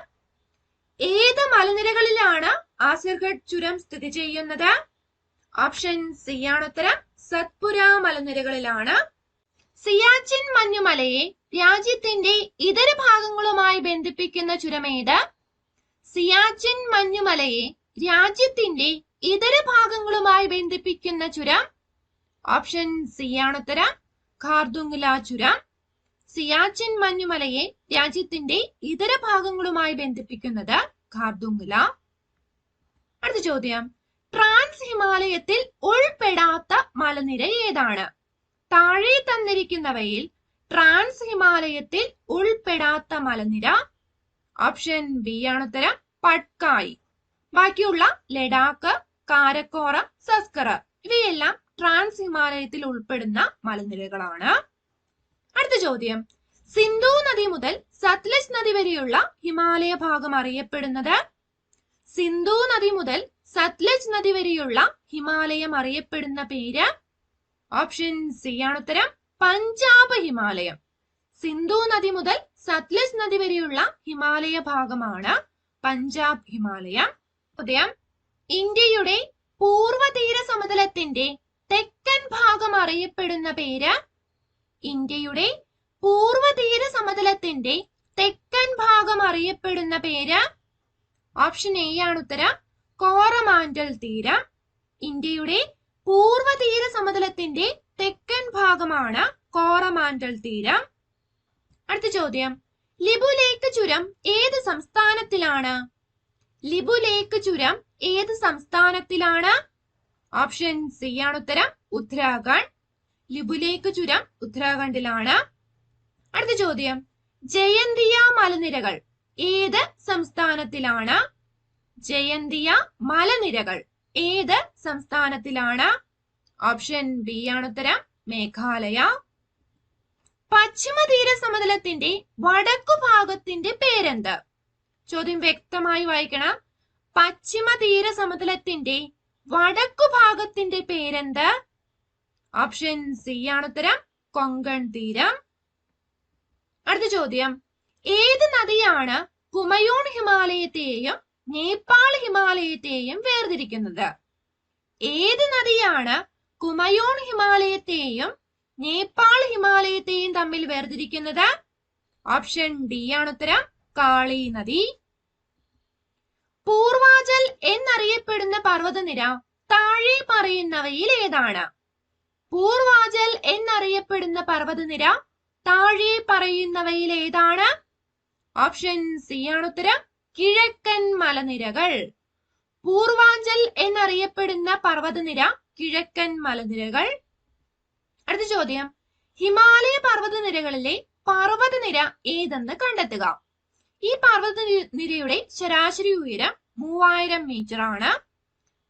ഏത് മലനിരകളിലാണ് ആസിർഗഡ് ചുരം സ്ഥിതി ചെയ്യുന്നത്? ഓപ്ഷൻ സി ആണ് ഉത്തരം. സത്പുര മലനിരകളിലാണ്. സിയാച്ചിൻ മഞ്ഞുമലയെ രാജ്യത്തിന്റെ ഇതര ഭാഗങ്ങളുമായി ബന്ധിപ്പിക്കുന്ന ചുരമേത്? സിയാച്ചിൻ മഞ്ഞുമലയെ രാജ്യത്തിന്റെ ഇതര ഭാഗങ്ങളുമായി ബന്ധിപ്പിക്കുന്ന ചുരം? ഓപ്ഷൻ സി ആണ് ഉത്തരം. ഖാർദുംഗ്ല ചുരം. സിയാച്ചിൻ മഞ്ഞുമലയെ രാജ്യത്തിന്റെ ഇതര ഭാഗങ്ങളുമായി ബന്ധിപ്പിക്കുന്നത് ഖാർദുംഗ്ല. അടുത്ത ചോദ്യം, ട്രാൻസ് ഹിമാലയത്തിൽ ഉൾപ്പെടാത്ത മലനിര ഏതാണ്? താഴെ തന്നിരിക്കുന്നവയിൽ ട്രാൻസ് ഹിമാലയത്തിൽ ഉൾപ്പെടാത്ത മലനിര? ഓപ്ഷൻ ബി ആണ് ഉത്തരം. പട്കായി. ബാക്കിയുള്ള ലഡാക്ക്, കാരക്കോറം, സസ്കർ ഇവയെല്ലാം ട്രാൻസ് ഹിമാലയത്തിൽ ഉൾപ്പെടുന്ന മലനിരകളാണ്. അടുത്ത ചോദ്യം, സിന്ധു നദി മുതൽ സത്ലജ് നദി വരെയുള്ള ഹിമാലയ ഭാഗം അറിയപ്പെടുന്നത്? സിന്ധു നദി മുതൽ സത്ലജ് നദി വരെയുള്ള ഹിമാലയം അറിയപ്പെടുന്ന പേര്? ഓപ്ഷൻ സി ആണ് ഉത്തരം. പഞ്ചാബ് ഹിമാലയം. സിന്ധു നദി മുതൽ സത്ലജ് നദി വരെയുള്ള ഹിമാലയ ഭാഗമാണ് പഞ്ചാബ് ഹിമാലയം. ചോദ്യം, ഇന്ത്യയുടെ പൂർവ്വതീര സമതലത്തിന്റെ തെക്കൻ ഭാഗം അറിയപ്പെടുന്ന പേര്? ഇന്ത്യയുടെ പൂർവ്വതീര സമതലത്തിന്റെ തെക്കൻ ഭാഗം അറിയപ്പെടുന്ന പേര്? ഓപ്ഷൻ എ ആണ് ഉത്തരം, കോറമാൻഡൽ തീരം. ഇന്ത്യയുടെ പൂർവ്വതീര സമതലത്തിന്റെ തെക്കൻ ഭാഗമാണ് കോറമാൻഡൽ തീരം. അടുത്ത ചോദ്യം, ലിബുലേക്ക് ചുരം ഏത് സംസ്ഥാനത്തിലാണ്? ലിബുലേക്ക് ചുരം ഏത് സംസ്ഥാനത്തിലാണ്? ഓപ്ഷൻ സി ആണ് ഉത്തരം, ഉത്തരാഖണ്ഡ്. ലിബുലേക്ക് ചുരം ഉത്തരാഖണ്ഡിലാണ്. അടുത്ത ചോദ്യം, ജയന്തിയ മലനിരകൾ ഏത് സംസ്ഥാനത്തിലാണ്? ജയന്തിയ മലനിരകൾ ഏത് സംസ്ഥാനത്തിലാണ്? ഓപ്ഷൻ ബി ആണ് ഉത്തരം, മേഘാലയ. പശ്ചിമതീര സമതലത്തിന്റെ വടക്കു ഭാഗത്തിന്റെ പേരെന്ത്? ചോദ്യം വ്യക്തമായി വായിക്കണം. പശ്ചിമതീര സമതലത്തിന്റെ വടക്കു ഭാഗത്തിന്റെ പേരെന്ത്? ഓപ്ഷൻ സി ആണ് ഉത്തരം, കൊങ്കൺ തീരം. അടുത്ത ചോദ്യം, ഏത് നദിയാണ് കുമയൂൺ ഹിമാലയത്തെയും നേപ്പാൾ ഹിമാലയത്തെയും വേർതിരിക്കുന്നത്? ഏത് നദിയാണ് കുമയൂൺ ഹിമാലയത്തെയും നേപ്പാൾ ഹിമാലയത്തെയും തമ്മിൽ വേർതിരിക്കുന്നത്? ഓപ്ഷൻ ഡി ആണ് ഉത്തരം, കാളി നദി. പൂർവാചൽ എന്നറിയപ്പെടുന്ന പർവ്വതനിര താഴെ പറയുന്നവയിൽ ഏതാണ്? പൂർവാചൽ എന്നറിയപ്പെടുന്ന പർവ്വതനിര താഴെ പറയുന്നവയിൽ ഏതാണ്? ഓപ്ഷൻ സി ആണ് ഉത്തരം, കിഴക്കൻ മലനിരകൾ. പൂർവാഞ്ചൽ എന്നറിയപ്പെടുന്ന പർവ്വതനിര കിഴക്കൻ മലനിരകൾ. അടുത്ത ചോദ്യം, ഹിമാലയ പർവ്വതനിരകളിലെ പർവ്വതനിര ഏതെന്ന് കണ്ടെത്തുക. ഈ പർവ്വതനിരയുടെ ശരാശരി ഉയരം 3000 മീറ്റർ ആണ്.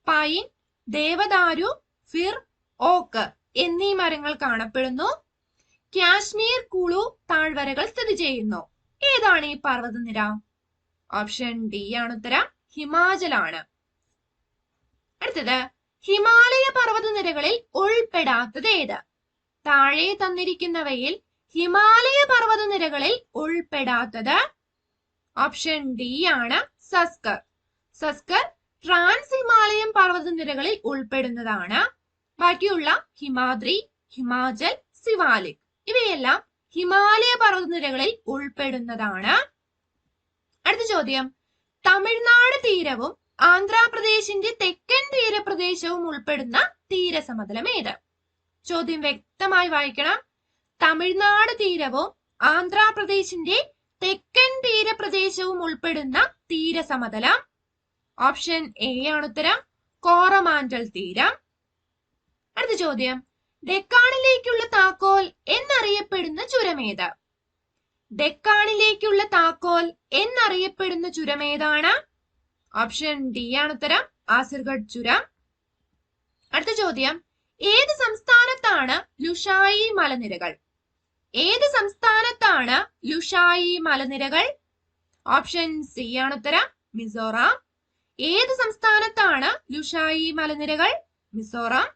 പൈൻ, ദേവദാരു, ഫിർ, ഓക്ക് എന്നീ മരങ്ങൾ കാണപ്പെടുന്നു. കാശ്മീർ കുളു താഴ്വരകൾ സ്ഥിതി ചെയ്യുന്നു. ഏതാണ് ഈ പർവ്വതനിര? ഓപ്ഷൻ ഡി ആണ് ഉത്തരം, ഹിമാചലാണ്. അടുത്തത്, ഹിമാലയ പർവ്വതനിരകളിൽ ഉൾപ്പെടാത്തത് ഏത്? താഴെ തന്നിരിക്കുന്നവയിൽ ഹിമാലയ പർവ്വതനിരകളിൽ ഉൾപ്പെടാത്തത്? ഓപ്ഷൻ ഡി ആണ്, സസ്കർ. സസ്കർ ട്രാൻസ് ഹിമാലയൻ പർവ്വതനിരകളിൽ ഉൾപ്പെടുന്നതാണ്. ബാക്കിയുള്ള ഹിമാദ്രി, ഹിമാചൽ, സിവാലിക് ഇവയെല്ലാം ഹിമാലയ പർവ്വതനിരകളിൽ ഉൾപ്പെടുന്നതാണ്. അടുത്ത ചോദ്യം, തമിഴ്നാട് തീരവും ആന്ധ്രാപ്രദേശിന്റെ തെക്കൻ തീരപ്രദേശവും ഉൾപ്പെടുന്ന തീരസമതലം ഏത്? ചോദ്യം വ്യക്തമായി വായിക്കണം. തമിഴ്നാട് തീരവും ആന്ധ്രാപ്രദേശിന്റെ തെക്കൻ തീരപ്രദേശവും ഉൾപ്പെടുന്ന തീരസമതലം? ഓപ്ഷൻ എ ആണ് ഉത്തരം, കോറമാൻഡൽ തീരം. അടുത്ത ചോദ്യം, ഡെക്കാണിലേക്കുള്ള താക്കോൽ എന്നറിയപ്പെടുന്ന ചുരമേത്? ഡെക്കാണിലേക്കുള്ള താക്കോൽ എന്നറിയപ്പെടുന്ന ചുരമേതാണ്? ഓപ്ഷൻ ഡി ആണ് ഉത്തരം, ആസിർഗഡ് ചുരം. അടുത്ത ചോദ്യം, ഏത് സംസ്ഥാനത്താണ് ലുഷായി മലനിരകൾ? ഏത് സംസ്ഥാനത്താണ് ലുഷായി മലനിരകൾ? ഓപ്ഷൻ സി ആണ് ഉത്തരം, മിസോറാം. ഏത് സംസ്ഥാനത്താണ് ലുഷായി മലനിരകൾ? മിസോറാം.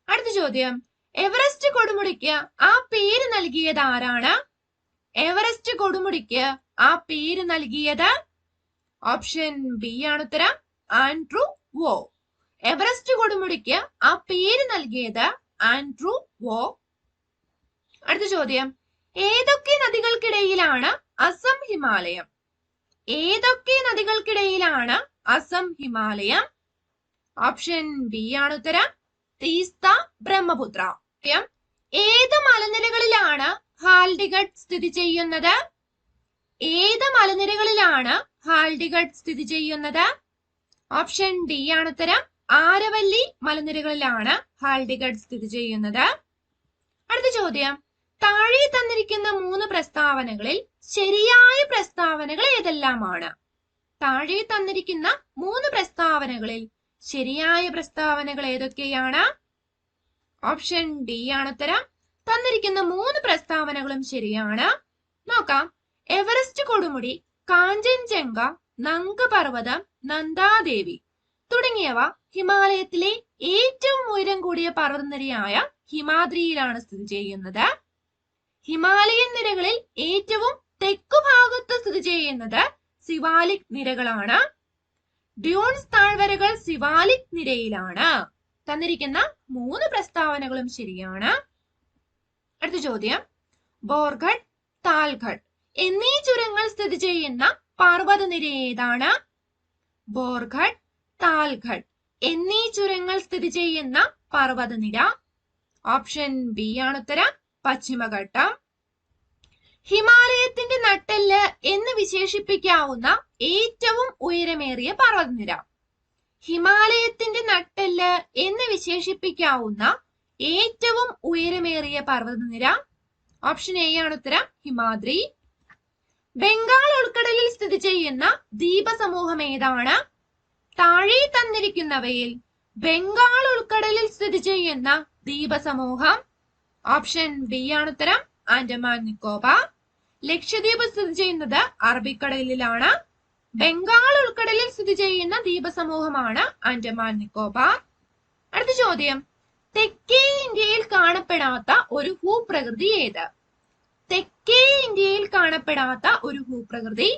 അടുത്ത ചോദ്യം, എവറസ്റ്റ് കൊടുമുടിക്ക് ആ പേര് നൽകിയത് ആരാണ്? എവറസ്റ്റ് കൊടുമുടിക്ക് ആ പേര് നൽകിയത്? ഓപ്ഷൻ ബി ആണ് ഉത്തരം, ആൻഡ്രൂ വോ. എവറസ്റ്റ് കൊടുമുടിക്ക് ആ പേര് നൽകിയത് ആൻഡ്രൂ വോ. അടുത്ത ചോദ്യം, ഏതൊക്കെ നദികൾക്കിടയിലാണ് അസം ഹിമാലയം? ഏതൊക്കെ നദികൾക്കിടയിലാണ് അസം ഹിമാലയം? ഓപ്ഷൻ ബി ആണ് ഉത്തരം, തീസ്ത, ബ്രഹ്മപുത്ര. ഏത് മലനിരകളിലാണ് ഹാൽഡിഗഡ് സ്ഥിതി ചെയ്യുന്നത്? ഏത് മലനിരകളിലാണ് ഹാൽഡിഗഡ് സ്ഥിതി ചെയ്യുന്നത്? ഓപ്ഷൻ ഡി ആണ് ഉത്തരം, ആരവല്ലി മലനിരകളിലാണ് ഹാൽഡിഗഡ് സ്ഥിതി ചെയ്യുന്നത്. അടുത്ത ചോദ്യം, താഴെ തന്നിരിക്കുന്ന 3 പ്രസ്താവനകളിൽ ശരിയായ പ്രസ്താവനകൾ ഏതെല്ലാമാണ്? താഴെ തന്നിരിക്കുന്ന 3 പ്രസ്താവനകളിൽ ശരിയായ പ്രസ്താവനകൾ ഏതൊക്കെയാണ്? ഓപ്ഷൻ ഡി ആണ് ഉത്തരം, തന്നിരിക്കുന്ന 3 പ്രസ്താവനകളും ശരിയാണ്. നോക്കാം. എവറസ്റ്റ് കൊടുമുടി, കാഞ്ചൻജംഗ, നംഗപർവ്വതം, നന്ദാദേവി തുടങ്ങിയവ ഹിമാലയത്തിലെ ഏറ്റവും ഉയരം കൂടിയ പർവ്വതനിരയായ ഹിമാദ്രിയിലാണ് സ്ഥിതി ചെയ്യുന്നത്. ഹിമാലയൻ നിരകളിൽ ഏറ്റവും തെക്കു ഭാഗത്ത് സ്ഥിതി ചെയ്യുന്നത് സിവാലിക് നിരകളാണ്. ഡ്യൂൺസ് താഴ്വരകൾ സിവാലിക് നിരയിലാണ്. തന്നിരിക്കുന്ന 3 പ്രസ്താവനകളും ശരിയാണ്. അടുത്ത ചോദ്യം, ബോർഗഡ്, താൽഗഡ് എന്നീ ചുരങ്ങൾ സ്ഥിതി ചെയ്യുന്ന പർവ്വതനിര ഏതാണ്? ബോർഗഡ്, താൽഗഡ് എന്നീ ചുരങ്ങൾ സ്ഥിതി ചെയ്യുന്ന പർവ്വതനിര. ഓപ്ഷൻ ബി ആണ് ഉത്തരം, പശ്ചിമഘട്ടം. ഹിമാലയത്തിന്റെ നട്ടെല്ല് എന്ന് വിശേഷിപ്പിക്കാവുന്ന ഏറ്റവും ഉയരമേറിയ പർവ്വതനിര. ഹിമാലയത്തിന്റെ നട്ടെല്ല് എന്ന് വിശേഷിപ്പിക്കാവുന്ന ഏറ്റവും ഉയരമേറിയ പർവ്വതനിര. ഓപ്ഷൻ എ ആണ് ഉത്തരം, ഹിമാദ്രി. ബംഗാൾ ഉൾക്കടലിൽ സ്ഥിതി ചെയ്യുന്ന ദ്വീപസമൂഹം ഏതാണ്? താഴെ തന്നിരിക്കുന്നവയിൽ ബംഗാൾ ഉൾക്കടലിൽ സ്ഥിതി ചെയ്യുന്ന ദ്വീപസമൂഹം. ഓപ്ഷൻ ബി ആണ് ഉത്തരം, ആൻഡമാൻ നിക്കോബാർ. ലക്ഷദ്വീപ് സ്ഥിതി ചെയ്യുന്നത് അറബിക്കടലിലാണ്. ബംഗാൾ ഉൾക്കടലിൽ സ്ഥിതി ചെയ്യുന്ന ദ്വീപസമൂഹമാണ് ആൻഡമാൻ നിക്കോബാർ. അടുത്ത ചോദ്യം, തെക്കേ ഇന്ത്യയിൽ കാണപ്പെടാത്ത ഒരു ഭൂപ്രകൃതി ഏത്? തെക്കേ ഇന്ത്യയിൽ കാണപ്പെടാത്ത ഒരു ഭൂപ്രകൃതി.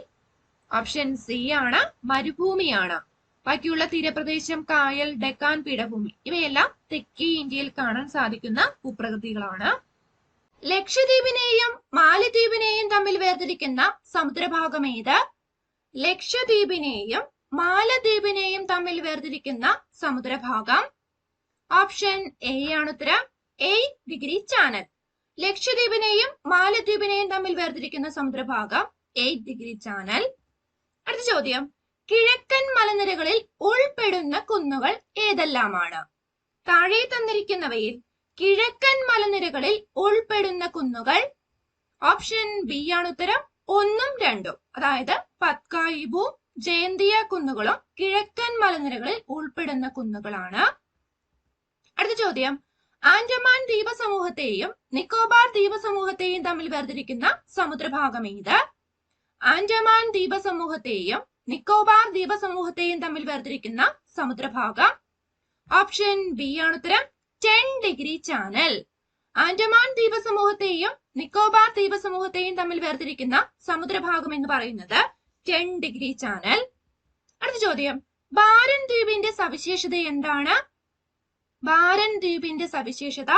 ഓപ്ഷൻ സി ആണ്, മരുഭൂമിയാണ്. ബാക്കിയുള്ള തീരപ്രദേശം, കായൽ, ഡെക്കാൻ പീഠഭൂമി ഇവയെല്ലാം തെക്കേ ഇന്ത്യയിൽ കാണാൻ സാധിക്കുന്ന ഭൂപ്രകൃതികളാണ്. ലക്ഷദ്വീപിനെയും മാലദ്വീപിനെയും തമ്മിൽ വേർതിരിക്കുന്ന സമുദ്രഭാഗം ഏത്? ലക്ഷദ്വീപിനെയും മാലദ്വീപിനെയും തമ്മിൽ വേർതിരിക്കുന്ന സമുദ്രഭാഗം. ഓപ്ഷൻ എ ആണ് ഉത്തരം, 8 ഡിഗ്രി ചാനൽ. ലക്ഷദ്വീപിനെയും മാലദ്വീപിനെയും തമ്മിൽ വേർതിരിക്കുന്ന സമുദ്രഭാഗം 8 ഡിഗ്രി ചാനൽ. അടുത്ത ചോദ്യം, കിഴക്കൻ മലനിരകളിൽ ഉൾപ്പെടുന്ന കുന്നുകൾ ഏതെല്ലാമാണ്? താഴെ തന്നിരിക്കുന്നവയിൽ കിഴക്കൻ മലനിരകളിൽ ഉൾപ്പെടുന്ന കുന്നുകൾ. ഓപ്ഷൻ ബി ആണ് ഉത്തരം, 1ഉം 2ഉം. അതായത് പത്കായിബും ജയന്തിയ കുന്നുകളും കിഴക്കൻ മലനിരകളിൽ ഉൾപ്പെടുന്ന കുന്നുകളാണ്. അടുത്ത ചോദ്യം, ആൻഡമാൻ ദ്വീപസമൂഹത്തെയും നിക്കോബാർ ദ്വീപസമൂഹത്തെയും തമ്മിൽ വേർതിരിക്കുന്ന സമുദ്രഭാഗം ഏത്? ആൻഡമാൻ ദ്വീപസമൂഹത്തെയും നിക്കോബാർ ദ്വീപസമൂഹത്തെയും തമ്മിൽ വേർതിരിക്കുന്ന സമുദ്രഭാഗം. ഓപ്ഷൻ ബി ആണ് ഉത്തരം, 10 ഡിഗ്രി ചാനൽ. ആൻഡമാൻ ദ്വീപസമൂഹത്തെയും നിക്കോബാർ ദ്വീപസമൂഹത്തെയും തമ്മിൽ വേർതിരിക്കുന്ന സമുദ്രഭാഗം എന്ന് പറയുന്നത് 10 ഡിഗ്രി ചാനൽ. അടുത്ത ചോദ്യം, ബാരൻ ദ്വീപിന്റെ സവിശേഷത എന്താണ്? ബാരൻ ദ്വീപിന്റെ സവിശേഷത.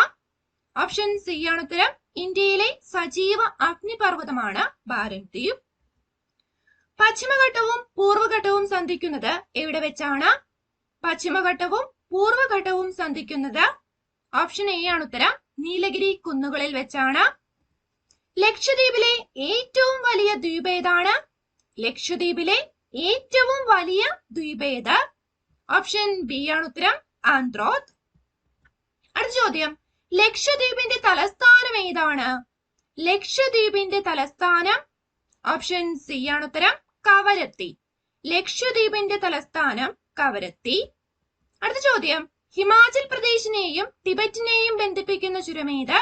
ഓപ്ഷൻ സി ആണ് ഉത്തരം, ഇന്ത്യയിലെ സജീവ അഗ്നിപർവ്വതമാണ് ബാരൻ ദ്വീപ്. പശ്ചിമഘട്ടവും പൂർവ്വഘട്ടവും സന്ധിക്കുന്നത് എവിടെ വെച്ചാണ്? പശ്ചിമഘട്ടവും പൂർവ്വഘട്ടവും സന്ധിക്കുന്നത്. ഓപ്ഷൻ എ ആണ് ഉത്തരം, നീലഗിരി കുന്നുകളിൽ വെച്ചാണ്. ലക്ഷദ്വീപിലെ ഏറ്റവും വലിയ ദ്വീപ് ഏതാണ്? ലക്ഷദ്വീപിലെ ഏറ്റവും വലിയ ദ്വീപ് ഏത്? ഓപ്ഷൻ ബി ആണ് ഉത്തരം, ആന്ത്രോത്ത്. അടുത്ത ചോദ്യം, ലക്ഷദ്വീപിന്റെ തലസ്ഥാനം ഏതാണ്? ലക്ഷദ്വീപിന്റെ തലസ്ഥാനം. ഓപ്ഷൻ സി ആണ് ഉത്തരം, കവരത്തി. ലക്ഷദ്വീപിന്റെ തലസ്ഥാനം കവരത്തി. അടുത്ത ചോദ്യം, ഹിമാചൽ പ്രദേശിനെയും ടിബറ്റിനെയും ബന്ധിപ്പിക്കുന്ന ചുരം ഏത്?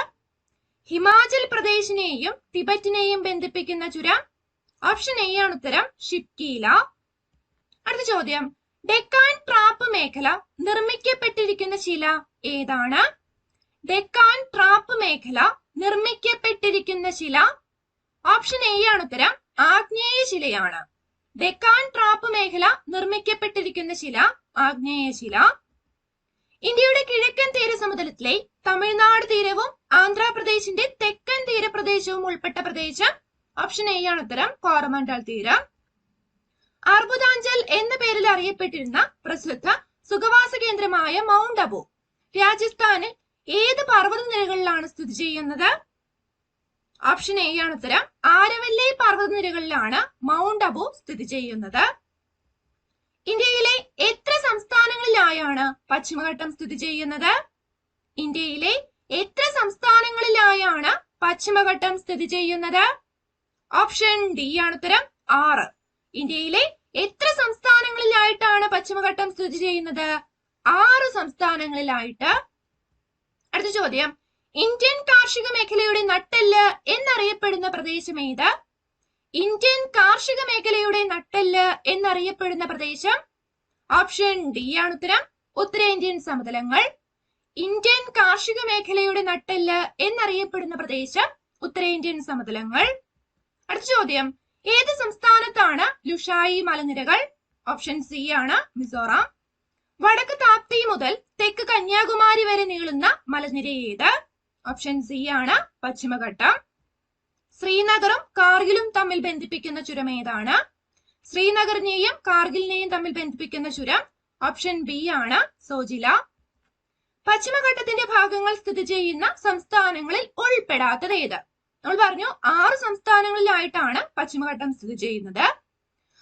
ഹിമാചൽ പ്രദേശിനെയും ടിബറ്റിനെയും ബന്ധിപ്പിക്കുന്ന ചുരം. ഓപ്ഷൻ എ ആണ് ഉത്തരം, ഷിപ്കീല. അടുത്ത ചോദ്യം, ഡെക്കാൻ ട്രാപ്പ് മേഖല നിർമ്മിക്കപ്പെട്ടിരിക്കുന്ന ശില ഏതാണ്? ഡെക്കാൻ ട്രാപ്പ് മേഖല നിർമ്മിക്കപ്പെട്ടിരിക്കുന്ന ശില. ഓപ്ഷൻ എ ആണ് ഉത്തരം, ആഗ്നേയ ശിലയാണ്. ഡെക്കാൻ ട്രാപ്പ് മേഖല നിർമ്മിക്കപ്പെട്ടിരിക്കുന്ന ശില ആഗ്നേയശില. ഇന്ത്യയുടെ കിഴക്കൻ തീരസമുദ്രത്തിലെ തമിഴ്നാട് തീരവും ആന്ധ്രാപ്രദേശിന്റെ തെക്കൻ തീരപ്രദേശവും ഉൾപ്പെട്ട പ്രദേശം. ഓപ്ഷൻ എ ആണ് ഉത്തരം, കോറമണ്ടൽ തീരം. അർബുദാഞ്ചൽ എന്ന പേരിൽ അറിയപ്പെട്ടിരുന്ന പ്രസിദ്ധ സുഖവാസ കേന്ദ്രമായ മൗണ്ട് അബു രാജസ്ഥാനിൽ ഏത് പർവ്വതനിരകളിലാണ് സ്ഥിതി ചെയ്യുന്നത്? ഓപ്ഷൻ എ ആണ് ഉത്തരം, ആരവല്ലി പർവ്വതനിരകളിലാണ് മൗണ്ട് അബു സ്ഥിതി ചെയ്യുന്നത്. ഇന്ത്യയിലെ എത്ര സംസ്ഥാനങ്ങളിലായാണ് പശ്ചിമഘട്ടം സ്ഥിതി ചെയ്യുന്നത്? ഇന്ത്യയിലെ എത്ര സംസ്ഥാനങ്ങളിലായാണ് പശ്ചിമഘട്ടം സ്ഥിതി ചെയ്യുന്നത്? ഓപ്ഷൻ ഡി ആണ് ഉത്തരം, 6. ഇന്ത്യയിലെ എത്ര സംസ്ഥാനങ്ങളിലായിട്ടാണ് പശ്ചിമഘട്ടം സ്ഥിതി ചെയ്യുന്നത്? 6 സംസ്ഥാനങ്ങളിലായിട്ട്. അടുത്ത ചോദ്യം, ഇന്ത്യൻ കാർഷിക മേഖലയുടെ നട്ടെല്ല് എന്നറിയപ്പെടുന്ന പ്രദേശം ഏത്? ഇന്ത്യൻ കാർഷിക മേഖലയുടെ നട്ടെല്ല് എന്നറിയപ്പെടുന്ന പ്രദേശം. ഓപ്ഷൻ ഡി ആണ് ഉത്തരം, ഉത്തരേന്ത്യൻ സമതലങ്ങൾ. ഇന്ത്യൻ കാർഷിക മേഖലയുടെ നട്ടെല്ല് എന്നറിയപ്പെടുന്ന പ്രദേശം ഉത്തരേന്ത്യൻ സമതലങ്ങൾ. അടുത്ത ചോദ്യം, ഏത് സംസ്ഥാനത്താണ് ലുഷായി മലനിരകൾ? ഓപ്ഷൻ സി ആണ് മിസോറാം. വടക്ക് താപ്തി മുതൽ തെക്ക് കന്യാകുമാരി വരെ നീളുന്ന മലനിര ഏത്? ഓപ്ഷൻ സി ആണ് പശ്ചിമഘട്ടം. ശ്രീനഗറും കാർഗിലും തമ്മിൽ ബന്ധിപ്പിക്കുന്ന ചുരം ഏതാണ്? ശ്രീനഗറിനെയും കാർഗിലിനെയും തമ്മിൽ ബന്ധിപ്പിക്കുന്ന ചുരം ഓപ്ഷൻ ബി ആണ് സോജില. പശ്ചിമഘട്ടത്തിന്റെ ഭാഗങ്ങൾ സ്ഥിതി ചെയ്യുന്ന സംസ്ഥാനങ്ങളിൽ ഉൾപ്പെടാത്തത് ഏത്? നമ്മൾ പറഞ്ഞു 6 സംസ്ഥാനങ്ങളിലായിട്ടാണ് പശ്ചിമഘട്ടം സ്ഥിതി ചെയ്യുന്നത്.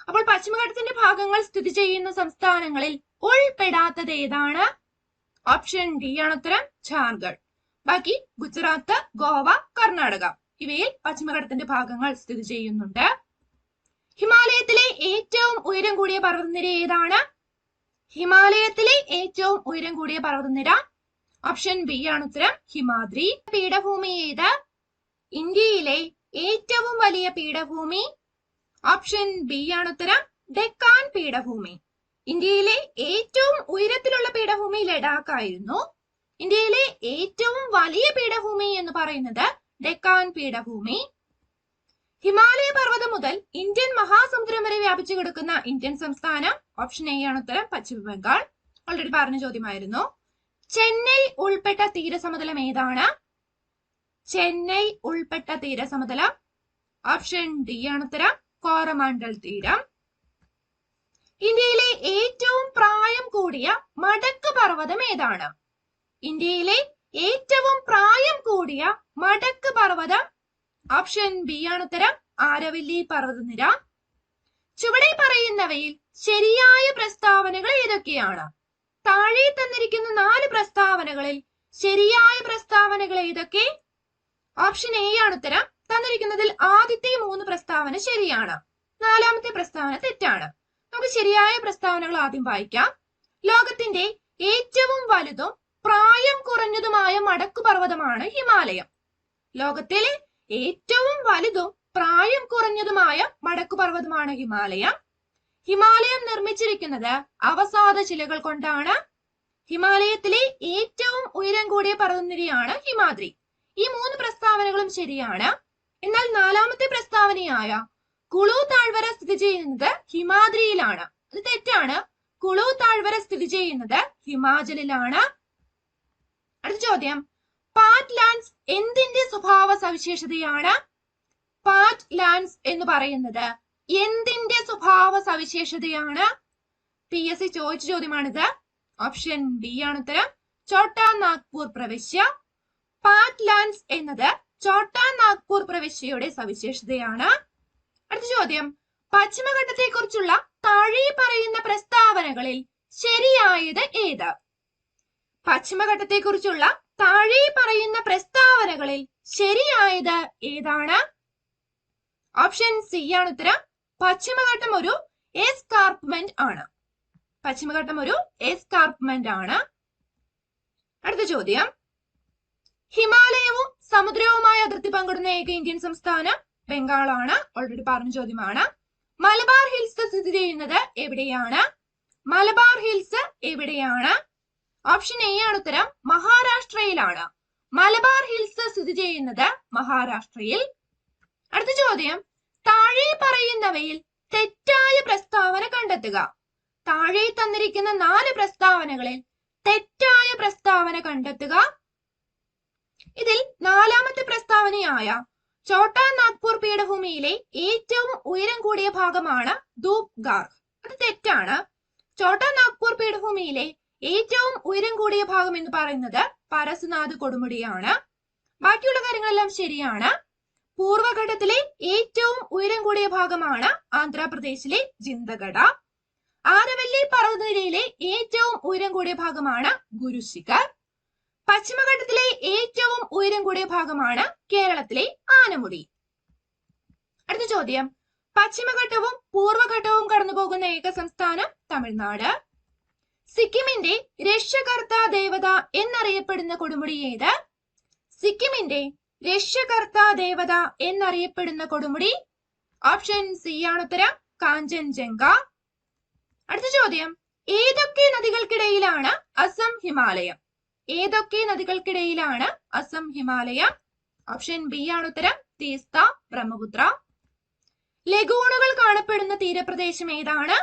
അപ്പോൾ പശ്ചിമഘട്ടത്തിന്റെ ഭാഗങ്ങൾ സ്ഥിതി ചെയ്യുന്ന സംസ്ഥാനങ്ങളിൽ ഉൾപ്പെടാത്തത് ഏതാണ്? ഓപ്ഷൻ ഡി ആണ് ഉത്തരം, ഝാർഖണ്ഡ്. ബാക്കി ഗുജറാത്ത്, ഗോവ, കർണാടക ഇവയിൽ പശ്ചിമഘട്ടത്തിന്റെ ഭാഗങ്ങൾ സ്ഥിതി ചെയ്യുന്നുണ്ട്. ഹിമാലയത്തിലെ ഏറ്റവും ഉയരം കൂടിയ പർവ്വതനിര ഏതാണ്? ഹിമാലയത്തിലെ ഏറ്റവും ഉയരം കൂടിയ പർവ്വതനിര ഓപ്ഷൻ ബി ആണ് ഉത്തരം, ഹിമാദ്രി. പീഠഭൂമി ഏത്? ഇന്ത്യയിലെ ഏറ്റവും വലിയ പീഠഭൂമി ഓപ്ഷൻ ബി ആണ് ഉത്തരം, ഡെക്കാൻ പീഠഭൂമി. ഇന്ത്യയിലെ ഏറ്റവും ഉയരത്തിലുള്ള പീഠഭൂമി ലഡാക്ക് ആയിരുന്നു. ഇന്ത്യയിലെ ഏറ്റവും വലിയ പീഠഭൂമി എന്ന് പറയുന്നത് ഡെക്കാൻ പീഠഭൂമി. ഹിമാലയ പർവ്വതം മുതൽ ഇന്ത്യൻ മഹാസമുദ്രം വരെ വ്യാപിച്ചു കിടക്കുന്ന ഇന്ത്യൻ സംസ്ഥാനം ഓപ്ഷൻ എ ആണ് ഉത്തരം, പശ്ചിമ ബംഗാൾ. ഓൾറെഡി പറഞ്ഞ ചോദ്യമായിരുന്നു. ചെന്നൈ ഉൾപ്പെട്ട തീരസമതലം ഏതാണ്? ചെന്നൈ ഉൾപ്പെട്ട തീരസമതലം ഓപ്ഷൻ ഡി ആണ് ഉത്തരം, കോറമാണ്ടൽ തീരം. ഇന്ത്യയിലെ ഏറ്റവും പ്രായം കൂടിയ മടക്ക് പർവ്വതം ഏതാണ്? ഇന്ത്യയിലെ ഏറ്റവും പ്രായം കൂടിയ മടക്ക് പർവ്വതം ഓപ്ഷൻ ബി ആണ് ഉത്തരം, ആരവല്ലി പർവ്വതനിര. ചുവടെ പറയുന്നവയിൽ ശരിയായ പ്രസ്താവനകൾ ഏതൊക്കെയാണ്? താഴെ തന്നിരിക്കുന്ന 4 പ്രസ്താവനകളിൽ ശരിയായ പ്രസ്താവനകൾ ഏതൊക്കെ? ഓപ്ഷൻ എ ആണ് ഉത്തരം. തന്നിരിക്കുന്നതിൽ ആദ്യത്തെ 3 പ്രസ്താവന ശരിയാണ്, 4ാമത്തെ പ്രസ്താവന തെറ്റാണ്. നമുക്ക് ശരിയായ പ്രസ്താവനകൾ ആദ്യം വായിക്കാം. ലോകത്തിന്റെ ഏറ്റവും വലുതും പ്രായം കുറഞ്ഞതുമായ മടക്കുപർവ്വതമാണ് ഹിമാലയം. ലോകത്തിലെ ഏറ്റവും വലുതും പ്രായം കുറഞ്ഞതുമായ മടക്കുപർവ്വതമാണ് ഹിമാലയം. ഹിമാലയം നിർമ്മിച്ചിരിക്കുന്നത് അവസാദ ശിലകൾ കൊണ്ടാണ്. ഹിമാലയത്തിലെ ഏറ്റവും ഉയരം കൂടിയ പർവ്വതനിരയാണ് ഹിമാദ്രി. ഈ 3 പ്രസ്താവനകളും ശരിയാണ്. എന്നാൽ 4ാമത്തെ പ്രസ്താവനയായ കുളു താഴ്വര സ്ഥിതി ചെയ്യുന്നത് ഹിമാദ്രിയിലാണ്. അത് തെറ്റാണ്. കുളു താഴ്വര സ്ഥിതി ചെയ്യുന്നത് ഹിമാചലിലാണ്. അടുത്ത ചോദ്യം, പാറ്റ് ലാൻഡ്സ് എന്തിന്റെ സ്വഭാവ സവിശേഷതയാണ്? പാറ്റ് ലാൻഡ്സ് എന്ന് പറയുന്നത് എന്തിന്റെ സ്വഭാവ സവിശേഷതയാണ്? PSC ചോദിച്ച ചോദ്യമാണിത്. ഓപ്ഷൻ ബി ആണ് ഉത്തരം, ഛോട്ടാ നാഗ്പൂർ പ്രവിശ്യ. പാറ്റ് ലാൻഡ്സ് എന്നത് ഛോട്ടാ നാഗ്പൂർ പ്രവിശ്യയുടെ സവിശേഷതയാണ്. അടുത്ത ചോദ്യം, പശ്ചിമഘട്ടത്തെ കുറിച്ചുള്ള താഴെ പറയുന്ന പ്രസ്താവനകളിൽ ശരിയായത് ഏത്? പശ്ചിമഘട്ടത്തെ കുറിച്ചുള്ള താഴെ പറയുന്ന പ്രസ്താവനകളിൽ ശരിയായത് ഏതാണ്? ഓപ്ഷൻ സി ആണ് ഉത്തരം, പശ്ചിമഘട്ടം ഒരു എസ്കാർപ്മെന്റ് ആണ്. പശ്ചിമഘട്ടം ഒരു എസ്കാർപ്മെന്റ് ആണ്. അടുത്ത ചോദ്യം, ഹിമാലയവും സമുദ്രവുമായി അതിർത്തി പങ്കിടുന്ന ഏക ഇന്ത്യൻ സംസ്ഥാനം ബംഗാളാണ്. ഓൾറെഡി പറഞ്ഞ ചോദ്യമാണ്. മലബാർ ഹിൽസ് സ്ഥിതി ചെയ്യുന്നത് എവിടെയാണ്? മലബാർ ഹിൽസ് എവിടെയാണ്? ഓപ്ഷൻ എ ആണ് ഉത്തരം, മഹാരാഷ്ട്രയിലാണ്. മലബാർ ഹിൽസ് സ്ഥിതി ചെയ്യുന്നത് മഹാരാഷ്ട്രയിൽ. അടുത്ത ചോദ്യം, താഴെ പറയുന്നവയിൽ തെറ്റായ പ്രസ്താവന കണ്ടെത്തുക. താഴെ തന്നിരിക്കുന്ന 4 പ്രസ്താവനകളിൽ തെറ്റായ പ്രസ്താവന കണ്ടെത്തുക. ഇതിൽ 4ാമത്തെ പ്രസ്താവനയായ ഛോട്ടാ നാഗ്പൂർ പീഠഭൂമിയിലെ ഏറ്റവും ഉയരം കൂടിയ ഭാഗമാണ് ധൂപ്ഗാർഹ്. അത് തെറ്റാണ്. ഛോട്ടാ നാഗ്പൂർ പീഠഭൂമിയിലെ ഏറ്റവും ഉയരം കൂടിയ ഭാഗം എന്ന് പറയുന്നത് പരസുനാഥ് കൊടുമുടിയാണ്. ബാക്കിയുള്ള കാര്യങ്ങളെല്ലാം ശരിയാണ്. പൂർവ്വഘട്ടത്തിലെ ഏറ്റവും ഉയരം കൂടിയ ഭാഗമാണ് ആന്ധ്രാപ്രദേശിലെ ജിന്തഗഡ. ആരവല്ലി പർവ്വതനിരയിലെ ഏറ്റവും ഉയരം കൂടിയ ഭാഗമാണ് ഗുരുശിഖർ. പശ്ചിമഘട്ടത്തിലെ ഏറ്റവും ഉയരം കൂടിയ ഭാഗമാണ് കേരളത്തിലെ ആനമുടി. അടുത്ത ചോദ്യം, പശ്ചിമഘട്ടവും പൂർവ്വഘട്ടവും കടന്നുപോകുന്ന ഏക സംസ്ഥാനം തമിഴ്നാട്. സിക്കിമിന്റെ രക്ഷകർത്താ ദേവത എന്നറിയപ്പെടുന്ന കൊടുമുടി ഏത്? സിക്കിമിന്റെ രക്ഷകർത്താ ദേവത എന്നറിയപ്പെടുന്ന കൊടുമുടി ഓപ്ഷൻ സി ആണ് ഉത്തരം, കാഞ്ചൻജംഗ. അടുത്ത ചോദ്യം, ഏതൊക്കെ നദികൾക്കിടയിലാണ് അസം ഹിമാലയം? ഏതൊക്കെ നദികൾക്കിടയിലാണ് അസം ഹിമാലയം? ഓപ്ഷൻ ബി ആണ് ഉത്തരം, തീസ്ത, ബ്രഹ്മപുത്ര. ലഗൂണുകൾ കാണപ്പെടുന്ന തീരപ്രദേശം ഏതാണ്?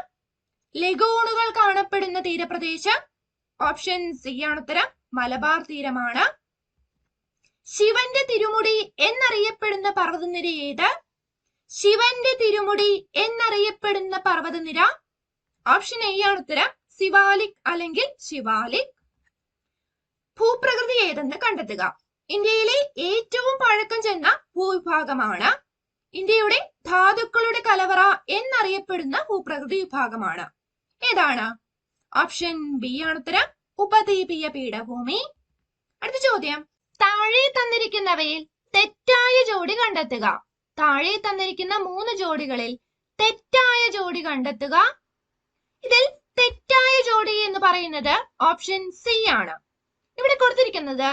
ലഗൂണുകൾ കാണപ്പെടുന്ന തീരപ്രദേശം? ഓപ്ഷൻ സി ആണ് ഉത്തരം, മലബാർ തീരമാണ്. ശിവന്റെ തിരുമുടി എന്നറിയപ്പെടുന്ന പർവ്വതനിര ഏത്? ശിവന്റെ തിരുമുടി എന്നറിയപ്പെടുന്ന പർവ്വതനിര? ഓപ്ഷൻ എ ആണ് ഉത്തരം, സിവാലിക് അല്ലെങ്കിൽ ശിവാലിക്. ഭൂപ്രകൃതി ഏതെന്ന് കണ്ടെത്തുക. ഇന്ത്യയിലെ ഏറ്റവും പഴക്കം ചെന്ന ഭൂവിഭാഗമാണ്. ഇന്ത്യയുടെ ധാതുക്കളുടെ കലവറ എന്നറിയപ്പെടുന്ന ഭൂപ്രകൃതി വിഭാഗമാണ്. ഏതാണ്? ഓപ്ഷൻ ബി ആണ് ഉത്തരം, ഉപദ്വീപീയ പീഠഭൂമി. അടുത്ത ചോദ്യം, താഴെ തന്നിരിക്കുന്നവയിൽ തെറ്റായ ജോഡി കണ്ടെത്തുക. താഴെ തന്നിരിക്കുന്ന 3 ജോഡികളിൽ തെറ്റായ ജോഡി കണ്ടെത്തുക. ഇതിൽ തെറ്റായ ജോഡി എന്ന് പറയുന്നത് ഓപ്ഷൻ സി ആണ്. ഇവിടെ കൊടുത്തിരിക്കുന്നത്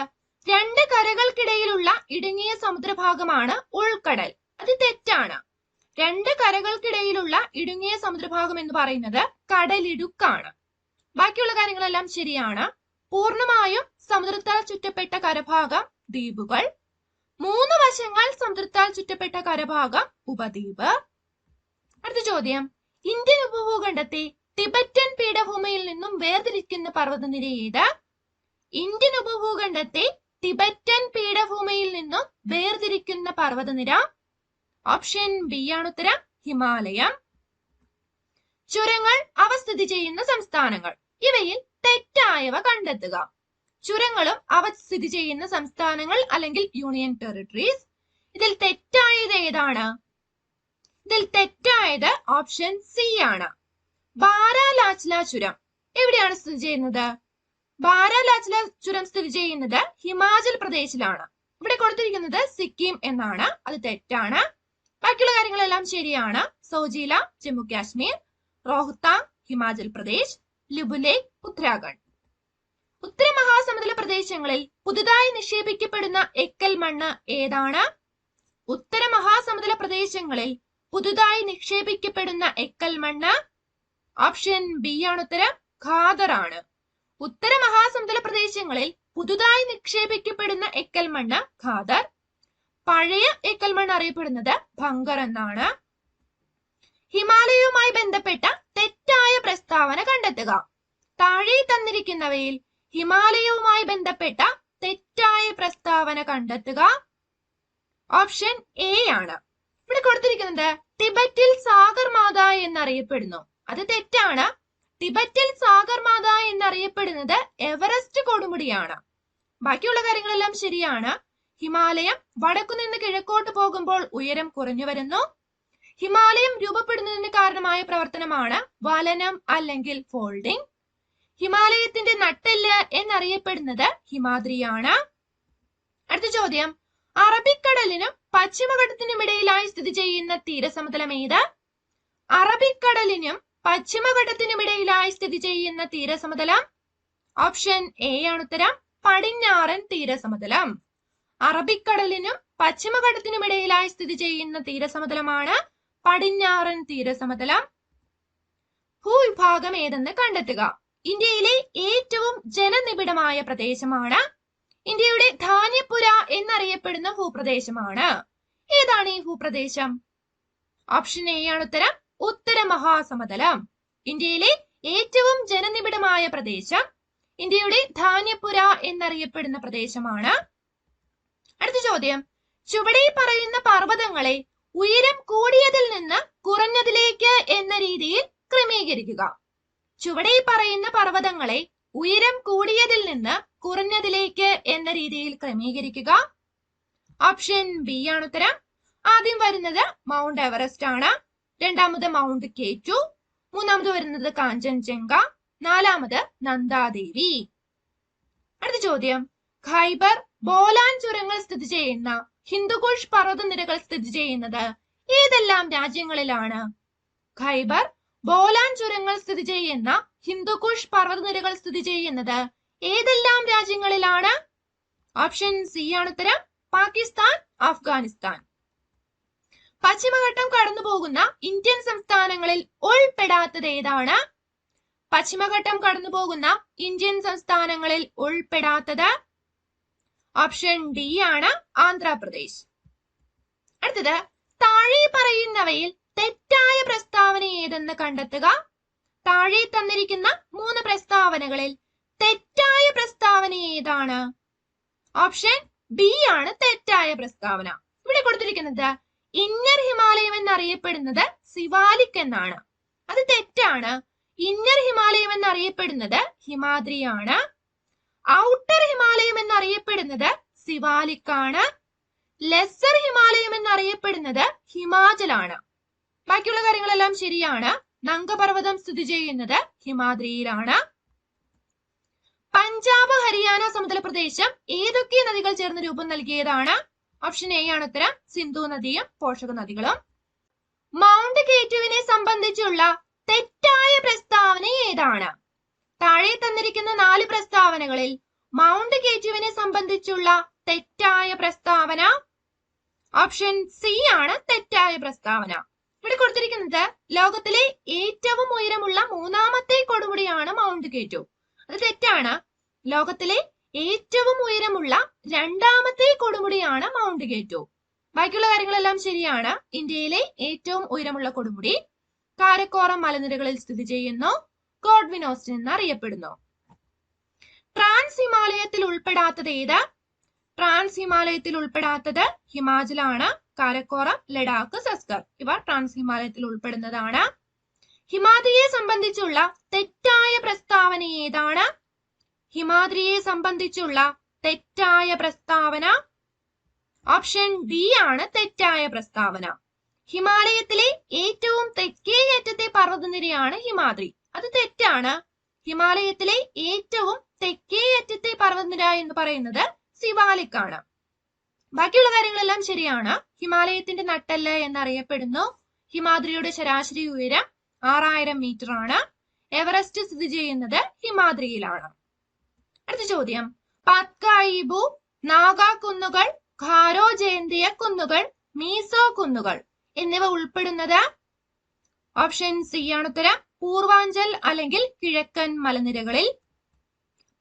2 കരകൾക്കിടയിലുള്ള ഇടുങ്ങിയ സമുദ്രഭാഗമാണ് ഉൾക്കടൽ. അത് തെറ്റാണ്. 2 കരകൾക്കിടയിലുള്ള ഇടുങ്ങിയ സമുദ്രഭാഗം എന്ന് പറയുന്നത് കടലിടുക്കാണ്. ബാക്കിയുള്ള കാര്യങ്ങളെല്ലാം ശരിയാണ്. പൂർണ്ണമായും സമുദ്രത്താൽ ചുറ്റപ്പെട്ട കരഭാഗം ദ്വീപുകൾ. 3 വശങ്ങൾ സമുദ്രത്താൽ ചുറ്റപ്പെട്ട കരഭാഗം ഉപദ്വീപ്. അടുത്ത ചോദ്യം, ഇന്ത്യൻ ഉപഭൂഖണ്ഡത്തെ ടിബറ്റൻ പീഠഭൂമിയിൽ നിന്നും വേർതിരിക്കുന്ന പർവ്വതനിര ഏത്? ഇന്ത്യൻ ഉപഭൂഖണ്ഡത്തെ ടിബറ്റൻ പീഠഭൂമിയിൽ നിന്നും വേർതിരിക്കുന്ന പർവ്വതനിര? ഓപ്ഷൻ ബി ആണ് ഉത്തരം, ഹിമാലയം. ചുരങ്ങൾ അവ സ്ഥിതി ചെയ്യുന്ന സംസ്ഥാനങ്ങൾ. ഇവയിൽ തെറ്റായവ കണ്ടെത്തുക. ചുരങ്ങളും അവ സ്ഥിതി ചെയ്യുന്ന സംസ്ഥാനങ്ങൾ അല്ലെങ്കിൽ യൂണിയൻ ടെറിട്ടറീസ്. ഇതിൽ തെറ്റായത് ഏതാണ്? ഇതിൽ തെറ്റായത് ഓപ്ഷൻ സി ആണ്. ബാരാലാച്ല ചുരം എവിടെയാണ് സ്ഥിതി ചെയ്യുന്നത്? ബാരാലാച്ല ചുരം സ്ഥിതി ചെയ്യുന്നത് ഹിമാചൽ പ്രദേശിലാണ്. ഇവിടെ കൊടുത്തിരിക്കുന്നത് സിക്കിം എന്നാണ്. അത് തെറ്റാണ്. ബാക്കിയുള്ള കാര്യങ്ങളെല്ലാം ശരിയാണ്. സോജില ജമ്മു കാശ്മീർ, റോഹ്താങ് ഹിമാചൽ പ്രദേശ്, ലിബുലേഖ് ഉത്തരാഖണ്ഡ്. ഉത്തര മഹാസമുദ്ര പ്രദേശങ്ങളിൽ പുതുതായി നിക്ഷേപിക്കപ്പെടുന്ന എക്കൽ മണ്ണ് ഏതാണ്? ഉത്തര മഹാസമുദ്ര പ്രദേശങ്ങളിൽ പുതുതായി നിക്ഷേപിക്കപ്പെടുന്ന എക്കൽ മണ്ണ്? ഓപ്ഷൻ ബി ആണ് ഉത്തരം, ഖാദർ ആണ്. ഉത്തര മഹാസമുദ്ര പ്രദേശങ്ങളിൽ പുതുതായി നിക്ഷേപിക്കപ്പെടുന്ന എക്കൽ മണ്ണ് ഖാദർ. പഴയ എക്കൽ മണ്ണ് അറിയപ്പെടുന്നത് ഭംഗർ എന്നാണ്. ഹിമാലയവുമായി ബന്ധപ്പെട്ട തെറ്റായ പ്രസ്താവന കണ്ടെത്തുക. താഴെ തന്നിരിക്കുന്നവയിൽ ഹിമാലയവുമായി ബന്ധപ്പെട്ട തെറ്റായ പ്രസ്താവന കണ്ടെത്തുക. ഓപ്ഷൻ എ ആണ്. ഇവിടെ കൊടുത്തിരിക്കുന്നത് ടിബറ്റിൽ സാഗർമാത എന്നറിയപ്പെടുന്നു. അത് തെറ്റാണ്. ടിബറ്റിൽ സാഗർമാത എന്നറിയപ്പെടുന്നത് എവറസ്റ്റ് കൊടുമുടിയാണ്. ബാക്കിയുള്ള കാര്യങ്ങളെല്ലാം ശരിയാണ്. ഹിമാലയം വടക്കുനിന്ന് കിഴക്കോട്ട് പോകുമ്പോൾ ഉയരം കുറഞ്ഞു വരുന്നു. ഹിമാലയം രൂപപ്പെടുന്നതിന് കാരണമായ പ്രവർത്തനമാണ് വലനം അല്ലെങ്കിൽ ഫോൾഡിംഗ്. ഹിമാലയത്തിന്റെ നട്ടെല്ല് എന്നറിയപ്പെടുന്നത് ഹിമാദ്രിയാണ്. അടുത്ത ചോദ്യം, അറബിക്കടലിനും പശ്ചിമഘട്ടത്തിനും ഇടയിലായി സ്ഥിതി ചെയ്യുന്ന തീരസമതലം ഏത്? അറബിക്കടലിനും പശ്ചിമഘട്ടത്തിനും ഇടയിലായി സ്ഥിതി ചെയ്യുന്ന തീരസമതലം? ഓപ്ഷൻ എ ആണ് ഉത്തരം, പടിഞ്ഞാറൻ തീരസമതലം. അറബിക്കടലിനും പശ്ചിമഘട്ടത്തിനും ഇടയിലായി സ്ഥിതി ചെയ്യുന്ന തീരസമതലമാണ് പടിഞ്ഞാറൻ തീരസമതലം. ഭൂവിഭാഗം ഏതെന്ന് കണ്ടെത്തുക. ഇന്ത്യയിലെ ഏറ്റവും ജനനിബിഡമായ പ്രദേശമാണ്. ഇന്ത്യയുടെ ധാന്യപ്പുര എന്നറിയപ്പെടുന്ന ഭൂപ്രദേശമാണ്. ഏതാണ് ഈ ഭൂപ്രദേശം? ഓപ്ഷൻ എ ആണ് ഉത്തരം, ഉത്തര മഹാസമതലം. ഇന്ത്യയിലെ ഏറ്റവും ജനനിബിഡമായ പ്രദേശം ഇന്ത്യയുടെ ധാന്യപ്പുര എന്നറിയപ്പെടുന്ന പ്രദേശമാണ്. അടുത്ത ചോദ്യം, ചുവടെ പറയുന്ന പർവ്വതങ്ങളെ ഉയരം കൂടിയതിൽ നിന്ന് കുറഞ്ഞതിലേക്ക് എന്ന രീതിയിൽ ക്രമീകരിക്കുക. ചുവടെ പറയുന്ന പർവ്വതങ്ങളെ ഉയരം കൂടിയതിൽ നിന്ന് കുറഞ്ഞതിലേക്ക് എന്ന രീതിയിൽ ക്രമീകരിക്കുക. ഓപ്ഷൻ ബി ആണ് ഉത്തരം. ആദ്യം വരുന്നത് മൗണ്ട് എവറസ്റ്റ് ആണ്. രണ്ടാമത് മൗണ്ട് K2, മൂന്നാമത് വരുന്നത് കാഞ്ചൻജംഗ, നാലാമത് നന്ദാദേവി. അടുത്ത ചോദ്യം, ഖൈബർ ബോലാൻ ചുരങ്ങൾ സ്ഥിതി ചെയ്യുന്ന ഹിന്ദുകുഷ് പർവ്വതനിരകൾ സ്ഥിതി ചെയ്യുന്നത് ഏതെല്ലാം രാജ്യങ്ങളിലാണ്? ഖൈബർ ബോലാൻ ചുരങ്ങൾ സ്ഥിതി ചെയ്യുന്ന ഹിന്ദുകുഷ് പർവ്വതനിരകൾ സ്ഥിതി ചെയ്യുന്നത് ഏതെല്ലാം രാജ്യങ്ങളിലാണ്? ഓപ്ഷൻ സി ആണ് ഉത്തരം, പാകിസ്ഥാൻ, അഫ്ഗാനിസ്ഥാൻ. പശ്ചിമഘട്ടം കടന്നു പോകുന്ന ഇന്ത്യൻ സംസ്ഥാനങ്ങളിൽ ഉൾപ്പെടാത്തത് ഏതാണ്? പശ്ചിമഘട്ടം കടന്നു പോകുന്ന ഇന്ത്യൻ സംസ്ഥാനങ്ങളിൽ ഉൾപ്പെടാത്തത് ഓപ്ഷൻ ഡി ആണ്, ആന്ധ്രാപ്രദേശ്. അടുത്തത്, താഴെ പറയുന്നവയിൽ തെറ്റായ പ്രസ്താവന ഏതെന്ന് കണ്ടെത്തുക. താഴെ തന്നിരിക്കുന്ന 3 പ്രസ്താവനകളിൽ തെറ്റായ പ്രസ്താവന ഏതാണ്? ഓപ്ഷൻ ബി ആണ് തെറ്റായ പ്രസ്താവന. ഇവിടെ കൊടുത്തിരിക്കുന്നത് ഇന്നർ ഹിമാലയം എന്നറിയപ്പെടുന്നത് സിവാലിക് എന്നാണ്. അത് തെറ്റാണ്. ഇന്നർ ഹിമാലയം എന്നറിയപ്പെടുന്നത് ഹിമാദ്രിയാണ്. ഔട്ടർ ഹിമാലയം എന്നറിയപ്പെടുന്നത് സിവാലിക് ആണ്. ലെസ്സർ ഹിമാലയം എന്നറിയപ്പെടുന്നത് ഹിമാചലാണ്. ബാക്കിയുള്ള കാര്യങ്ങളെല്ലാം ശരിയാണ്. നംഗപർവ്വതം സ്ഥിതി ചെയ്യുന്നത് ഹിമാദ്രിയിലാണ്. പഞ്ചാബ് ഹരിയാന സമതല പ്രദേശം ഏതൊക്കെ നദികൾ ചേർന്ന് രൂപം നൽകിയതാണ്? ഓപ്ഷൻ എ ആണ് ഉത്തരം. സിന്ധു നദിയും പോഷക നദികളും. മൗണ്ട് കേറ്റുവിനെ സംബന്ധിച്ചുള്ള തെറ്റായ പ്രസ്താവന ഏതാണ്? താഴെ തന്നിരിക്കുന്ന 4 പ്രസ്താവനകളിൽ മൗണ്ട് കേറ്റുവിനെ സംബന്ധിച്ചുള്ള തെറ്റായ പ്രസ്താവന ഓപ്ഷൻ സി ആണ് തെറ്റായ പ്രസ്താവന. ഇവിടെ കൊടുത്തിരിക്കുന്നത് ലോകത്തിലെ ഏറ്റവും ഉയരമുള്ള 3ാമത്തെ കൊടുമുടിയാണ് മൗണ്ട് കേറ്റു. അത് തെറ്റാണ്. ലോകത്തിലെ ഏറ്റവും ഉയരമുള്ള 2ാമത്തെ കൊടുമുടിയാണ് മൗണ്ട് കേറ്റു. ബാക്കിയുള്ള കാര്യങ്ങളെല്ലാം ശരിയാണ്. ഇന്ത്യയിലെ ഏറ്റവും ഉയരമുള്ള കൊടുമുടി കാരക്കോറം മലനിരകളിൽ സ്ഥിതി ചെയ്യുന്നു. ഗോഡ്വിൻ ഓസ്റ്റിൻ എന്നറിയപ്പെടുന്നു. ട്രാൻസ് ഹിമാലയത്തിൽ ഉൾപ്പെടാത്തത് ഏത്? ട്രാൻസ് ഹിമാലയത്തിൽ ഉൾപ്പെടാത്തത് ഹിമാചലാണ്. കാരക്കോറം, ലഡാക്ക്, സസ്കർ ഇവ ട്രാൻസ് ഹിമാലയത്തിൽ ഉൾപ്പെടുന്നതാണ്. ഹിമാദ്രിയെ സംബന്ധിച്ചുള്ള തെറ്റായ പ്രസ്താവന ഏതാണ്? ഹിമാദ്രിയെ സംബന്ധിച്ചുള്ള തെറ്റായ പ്രസ്താവന ഓപ്ഷൻ ബി ആണ് തെറ്റായ പ്രസ്താവന. ഹിമാലയത്തിലെ ഏറ്റവും തെക്കേ അറ്റത്തെ പർവ്വതനിരയാണ് ഹിമാദ്രി. അത് തെറ്റാണ്. ഹിമാലയത്തിലെ ഏറ്റവും തെക്കേ അറ്റത്തെ പർവ്വതനിര എന്ന് പറയുന്നത് സിവാലിക് ആണ്. ബാക്കിയുള്ള കാര്യങ്ങളെല്ലാം ശരിയാണ്. ഹിമാലയത്തിന്റെ നട്ടെല്ല് എന്നറിയപ്പെടുന്നു. ഹിമാദ്രിയുടെ ശരാശരി ഉയരം 6000 മീറ്റർ ആണ്. എവറസ്റ്റ് സ്ഥിതി ചെയ്യുന്നത് ഹിമാദ്രിയിലാണ്. അടുത്ത ചോദ്യം, പത്കായിബു, നാഗ കുന്നുകൾ, ഖാരോ ജയന്തിയ കുന്നുകൾ, മീസോ കുന്നുകൾ എന്നിവ ഉൾപ്പെടുന്നത് ഓപ്ഷൻ സി ആണ് ഉത്തരം. പൂർവാഞ്ചൽ അല്ലെങ്കിൽ കിഴക്കൻ മലനിരകളിൽ.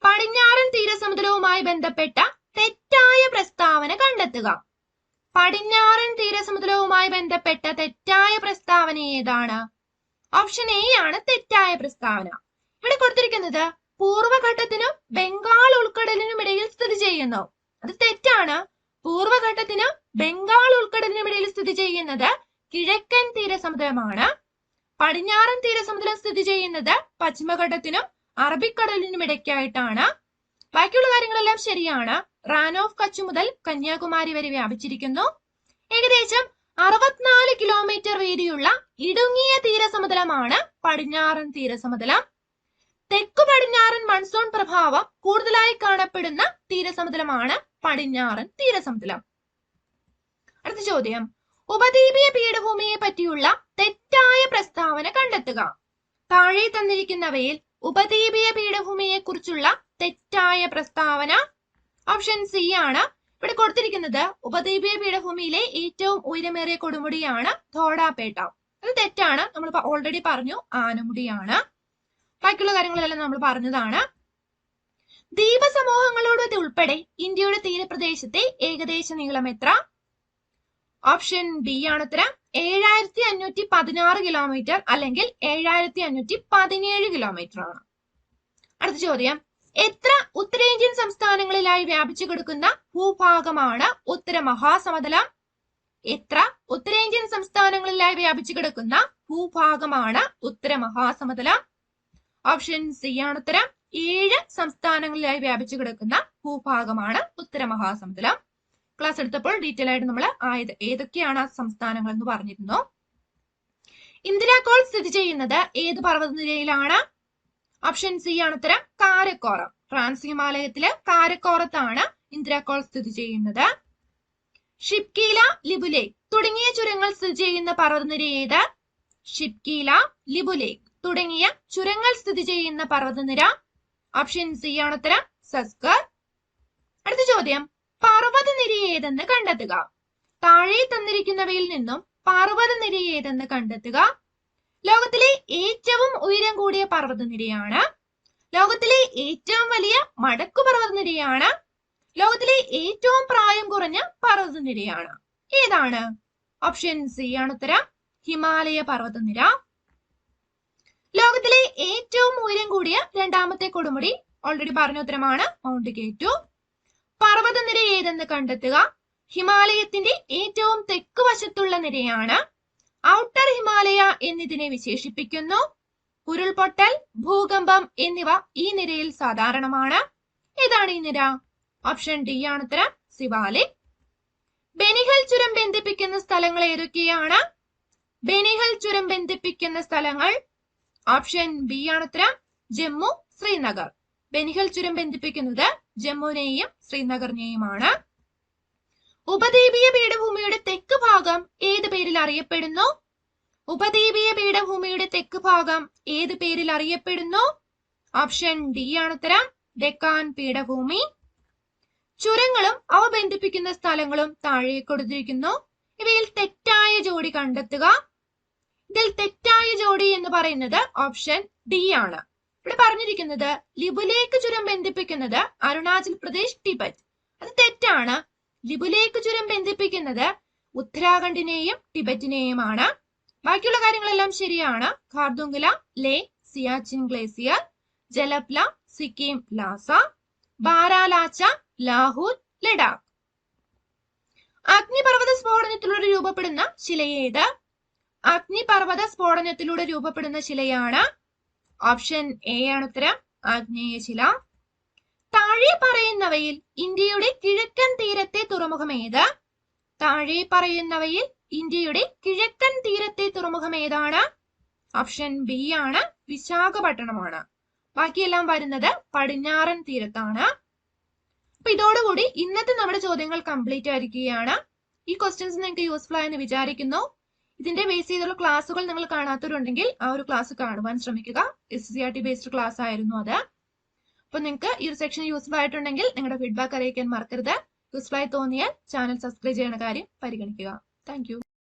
പടിഞ്ഞാറൻ തീരസമുദ്രവുമായി ബന്ധപ്പെട്ട തെറ്റായ പ്രസ്താവന കണ്ടെത്തുക. പടിഞ്ഞാറൻ തീരസമുദ്രവുമായി ബന്ധപ്പെട്ട തെറ്റായ പ്രസ്താവന ഏതാണ്? ഓപ്ഷൻ എ ആണ് തെറ്റായ പ്രസ്താവന. ഇവിടെ കൊടുത്തിരിക്കുന്നത് പൂർവ്വഘട്ടത്തിനും ബംഗാൾ ഉൾക്കടലിനും ഇടയിൽ സ്ഥിതി ചെയ്യുന്നു. അത് തെറ്റാണ്. പൂർവ്വഘട്ടത്തിനും ബംഗാൾ ഉൾക്കടലിനും ഇടയിൽ സ്ഥിതി ചെയ്യുന്നത് കിഴക്കൻ തീരസമുദ്രമാണ്. പടിഞ്ഞാറൻ തീരസമുദ്രം സ്ഥിതി ചെയ്യുന്നത് പശ്ചിമഘട്ടത്തിനും അറബിക്കടലിനും ഇടയ്ക്കായിട്ടാണ്. ബാക്കിയുള്ള കാര്യങ്ങളെല്ലാം ശരിയാണ്. റാൻ ഓഫ് കച്ച് മുതൽ കന്യാകുമാരി വരെ വ്യാപിച്ചിരിക്കുന്നു. ഏകദേശം 64 കിലോമീറ്റർ വീതിയുള്ള ഇടുങ്ങിയ തീരസമുദ്രമാണ് പടിഞ്ഞാറൻ തീരസമുദ്രം. തെക്കു പടിഞ്ഞാറൻ മൺസൂൺ പ്രഭാവം കൂടുതലായി കാണപ്പെടുന്ന തീരസമുദ്രമാണ് പടിഞ്ഞാറൻ തീരസമുദ്രം. അടുത്ത ചോദ്യം, ഉപദ്വീപീയ പീഠഭൂമിയെ പറ്റിയുള്ള തെറ്റായ പ്രസ്താവന കണ്ടെത്തുക. താഴെ തന്നിരിക്കുന്നവയിൽ ഉപദ്വീപീയ പീഠഭൂമിയെ കുറിച്ചുള്ള തെറ്റായ പ്രസ്താവന ഓപ്ഷൻ സി ആണ്. ഇവിടെ കൊടുത്തിരിക്കുന്നത് ഉപദ്വീപീയ പീഠഭൂമിയിലെ ഏറ്റവും ഉയരമേറിയ കൊടുമുടിയാണ് ധോഡാപേട്ട. അത് തെറ്റാണ്. നമ്മൾ ഓൾറെഡി പറഞ്ഞു ആനമുടിയാണ്. ബാക്കിയുള്ള കാര്യങ്ങളെല്ലാം നമ്മൾ പറഞ്ഞതാണ്. ദ്വീപ സമൂഹങ്ങളോട് ഉൾപ്പെടെ ഇന്ത്യയുടെ തീരപ്രദേശത്തെ ഏകദേശ നീളം എത്ര? ഓപ്ഷൻ ബി ആണ് ഉത്തരം. 7516 കിലോമീറ്റർ അല്ലെങ്കിൽ 7517 കിലോമീറ്റർ ആണ്. അടുത്ത ചോദ്യം, എത്ര ഉത്തരേന്ത്യൻ സംസ്ഥാനങ്ങളിലായി വ്യാപിച്ചു കിടക്കുന്ന ഭൂഭാഗമാണ് ഉത്തര മഹാസമതലം? എത്ര ഉത്തരേന്ത്യൻ സംസ്ഥാനങ്ങളിലായി വ്യാപിച്ചു കിടക്കുന്ന ഭൂഭാഗമാണ് ഉത്തര മഹാസമതലം? ഓപ്ഷൻ സി ആണ് ഉത്തരം. 7 സംസ്ഥാനങ്ങളിലായി വ്യാപിച്ചു കിടക്കുന്ന ഭൂഭാഗമാണ് ഉത്തര മഹാസമതലം. ക്ലാസ് എടുത്തപ്പോൾ ഡീറ്റെയിൽ ആയിട്ട് നമ്മൾ ഏതൊക്കെയാണ് ആ സംസ്ഥാനങ്ങൾ എന്ന് പറഞ്ഞിരുന്നു. ഇന്ദിരാകോൾ സ്ഥിതി ചെയ്യുന്നത് ഏത് പർവ്വതനിരയിലാണ്? ഓപ്ഷൻ സി ആണ് ഉത്തരം. കാരക്കോറം. ട്രാൻസ് ഹിമാലയത്തില് കാരക്കോറത്താണ് ഇന്ദിരാകോൾ സ്ഥിതി ചെയ്യുന്നത്. ഷിപ്കീല, ലിബുലേഖ് തുടങ്ങിയ ചുരങ്ങൾ സ്ഥിതി ചെയ്യുന്ന പർവ്വതനിര ഏത്? ഷിപ്കീല, ലിബുലേഖ് തുടങ്ങിയ ചുരങ്ങൾ സ്ഥിതി ചെയ്യുന്ന പർവ്വതനിര ഓപ്ഷൻ സി ആണ് ഉത്തരം. സസ്കർ. അടുത്ത ചോദ്യം, പർവ്വതനിര ഏതെന്ന് കണ്ടെത്തുക. താഴെ തന്നിരിക്കുന്നവയിൽ നിന്നും പർവ്വതനിര ഏതെന്ന് കണ്ടെത്തുക. ലോകത്തിലെ ഏറ്റവും ഉയരം കൂടിയ പർവ്വതനിരയാണ്. ലോകത്തിലെ ഏറ്റവും വലിയ മടക്കു പർവ്വതനിരയാണ്. ലോകത്തിലെ ഏറ്റവും പ്രായം കുറഞ്ഞ പർവ്വതനിരയാണ്. ഏതാണ്? ഓപ്ഷൻ സി ആണ് ഉത്തരം. ഹിമാലയ പർവ്വതനിര. ലോകത്തിലെ ഏറ്റവും ഉയരം കൂടിയ രണ്ടാമത്തെ കൊടുമുടി ഓൾറെഡി പറഞ്ഞ ഉത്തരമാണ് മൗണ്ട് കെ2. പർവ്വതനിര ഏതെന്ന് കണ്ടെത്തുക. ഹിമാലയത്തിന്റെ ഏറ്റവും തെക്ക് വശത്തുള്ള നിരയാണ്. ഔട്ടർ ഹിമാലയ എന്നിതിനെ വിശേഷിപ്പിക്കുന്നു. ഉരുൾപൊട്ടൽ, ഭൂകമ്പം എന്നിവ ഈ നിരയിൽ സാധാരണമാണ്. ഏതാണ് ഈ നിര? ഓപ്ഷൻ ഡി ആണ് ഉത്തരം, സിവാലിക്. ബെനിഹൽ ചുരം ബന്ധിപ്പിക്കുന്ന സ്ഥലങ്ങൾ ഏതൊക്കെയാണ്? ബെനിഹൽ ചുരം ബന്ധിപ്പിക്കുന്ന സ്ഥലങ്ങൾ ഓപ്ഷൻ ബി ആണ് ഉത്തരം, ജമ്മു, ശ്രീനഗർ. ബെനിഹൽ ചുരം ബന്ധിപ്പിക്കുന്നത് ജമ്മുവിനെയും ശ്രീനഗറിനെയുമാണ്. ഉപദ്വീപീയ പീഠഭൂമിയുടെ തെക്ക് ഭാഗം ഏത് പേരിൽ അറിയപ്പെടുന്നു? ഉപദ്വീപീയ പീഠഭൂമിയുടെ തെക്ക് ഭാഗം ഏത് പേരിൽ അറിയപ്പെടുന്നു? ഓപ്ഷൻ ഡി ആണ് ഉത്തരം, ഡെക്കാൻ പീഠഭൂമി. ചുരങ്ങളും അവ ബന്ധിപ്പിക്കുന്ന സ്ഥലങ്ങളും താഴെ കൊടുത്തിരിക്കുന്നു. ഇവയിൽ തെറ്റായ ജോഡി കണ്ടെത്തുക. ഇതിൽ തെറ്റായ ജോഡി എന്ന് പറയുന്നത് ഓപ്ഷൻ ഡി ആണ്. ഇവിടെ പറഞ്ഞിരിക്കുന്നത് ലിബുലേക്ക് ചുരം ബന്ധിപ്പിക്കുന്നത് അരുണാചൽ പ്രദേശ്, ടിബറ്റ്. അത് തെറ്റാണ്. ലിബുലേക്ക് ചുരം ബന്ധിപ്പിക്കുന്നത് ഉത്തരാഖണ്ഡിനെയും ടിബറ്റിനെയുമാണ്. ബാക്കിയുള്ള കാര്യങ്ങളെല്ലാം ശരിയാണ്. ഖാർദുംഗ്ല, ലേ, സിയാച്ചിൻ ഗ്ലേസിയർ, ജലപ്ല, സിക്കിം, ലാസ, ബാരാലാച്ച, ലാഹൂർ, ലഡാക്ക്. അഗ്നിപർവ്വത സ്ഫോടനത്തിലൂടെ രൂപപ്പെടുന്ന ശിലയേത്? അഗ്നിപർവ്വത സ്ഫോടനത്തിലൂടെ രൂപപ്പെടുന്ന ശിലയാണ് ഓപ്ഷൻ എ ആണ് ഉത്തരം, ആഗ്നേയശില. താഴെ പറയുന്നവയിൽ ഇന്ത്യയുടെ കിഴക്കൻ തീരത്തെ തുറമുഖം ഏത്? താഴെ പറയുന്നവയിൽ ഇന്ത്യയുടെ കിഴക്കൻ തീരത്തെ തുറമുഖം ഏതാണ്? ഓപ്ഷൻ ബി ആണ്, വിശാഖപട്ടണമാണ്. ബാക്കിയെല്ലാം വരുന്നത് പടിഞ്ഞാറൻ തീരത്താണ്. അപ്പൊ ഇതോടുകൂടി ഇന്നത്തെ നമ്മുടെ ചോദ്യങ്ങൾ കംപ്ലീറ്റ് ആയിരിക്കുകയാണ്. ഈ ക്വസ്റ്റ്യൻസ് നിങ്ങൾക്ക് യൂസ്ഫുൾ ആയെന്ന് വിചാരിക്കുന്നു. ഇതിന്റെ ബേസ് ചെയ്തുള്ള ക്ലാസ്സുകൾ നിങ്ങൾ കാണാത്തവരുണ്ടെങ്കിൽ ആ ഒരു ക്ലാസ് കാണുവാൻ ശ്രമിക്കുക. SCERT ബേസ്ഡ് ക്ലാസ് ആയിരുന്നു അത്. അപ്പൊ നിങ്ങൾക്ക് ഈ ഒരു സെക്ഷൻ യൂസ്ഫുൾ ആയിട്ടുണ്ടെങ്കിൽ നിങ്ങളുടെ ഫീഡ്ബാക്ക് അറിയിക്കാൻ മറക്കരുത്. യൂസ്ഫുൾ ആയി തോന്നിയാൽ ചാനൽ സബ്സ്ക്രൈബ് ചെയ്യുന്ന കാര്യം പരിഗണിക്കുക. താങ്ക്